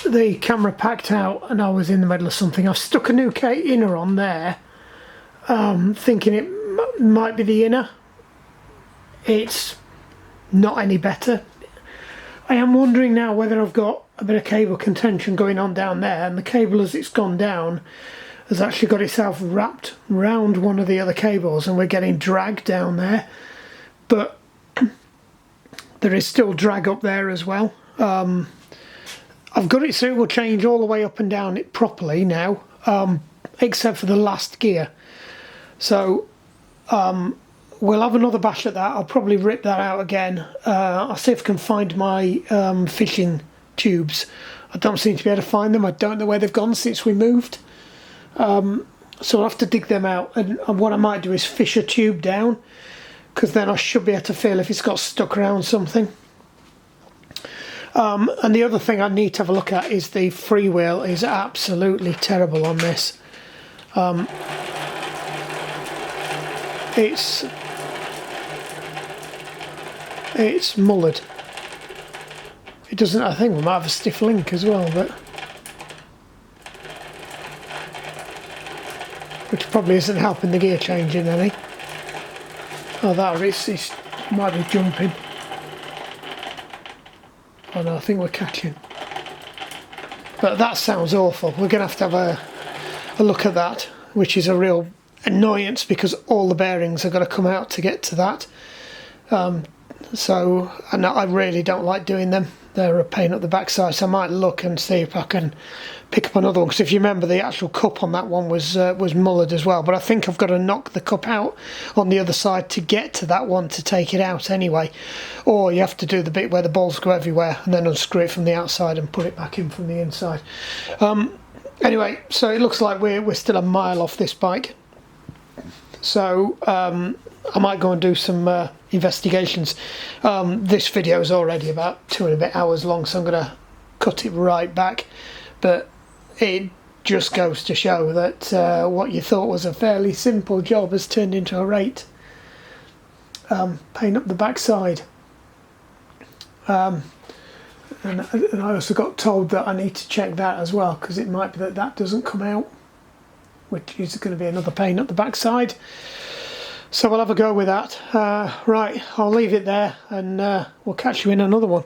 The camera packed out and I was in the middle of something. I've stuck a new inner on there, thinking it might be the inner. It's not any better. I am wondering now whether I've got a bit of cable contention going on down there, and the cable as it's gone down has actually got itself wrapped round one of the other cables and we're getting drag down there, but there is still drag up there as well. I've got it so it will change all the way up and down it properly now, except for the last gear. So we'll have another bash at that. I'll probably rip that out again. I'll see if I can find my fishing tubes. I don't seem to be able to find them. I don't know where they've gone since we moved. So I'll have to dig them out, and what I might do is fish a tube down, because then I should be able to feel if it's got stuck around something. And the other thing I need to have a look at is the freewheel is absolutely terrible on this. It's mullered. It doesn't, I think we might have a stiff link as well, but which probably isn't helping the gear changing any. Oh, that is, might be jumping. Oh no, I think we're catching. But that sounds awful. We're going to have a look at that, which is a real annoyance because all the bearings are going to come out to get to that. So, and I really don't like doing them. They're a pain at the backside, so I might look and see if I can pick up another one, because if you remember, the actual cup on that one was mullered as well, but I think I've got to knock the cup out on the other side to get to that one to take it out anyway, or you have to do the bit where the balls go everywhere and then unscrew it from the outside and put it back in from the inside. Anyway, so it looks like we're still a mile off this bike, so I might go and do some investigations. This video is already about 2 and a bit hours long, so I'm going to cut it right back, but it just goes to show that what you thought was a fairly simple job has turned into a rate. Paint up the backside, and I also got told that I need to check that as well, because it might be that that doesn't come out, which is going to be another pain up the backside. So we'll have a go with that. Right, I'll leave it there, and we'll catch you in another one.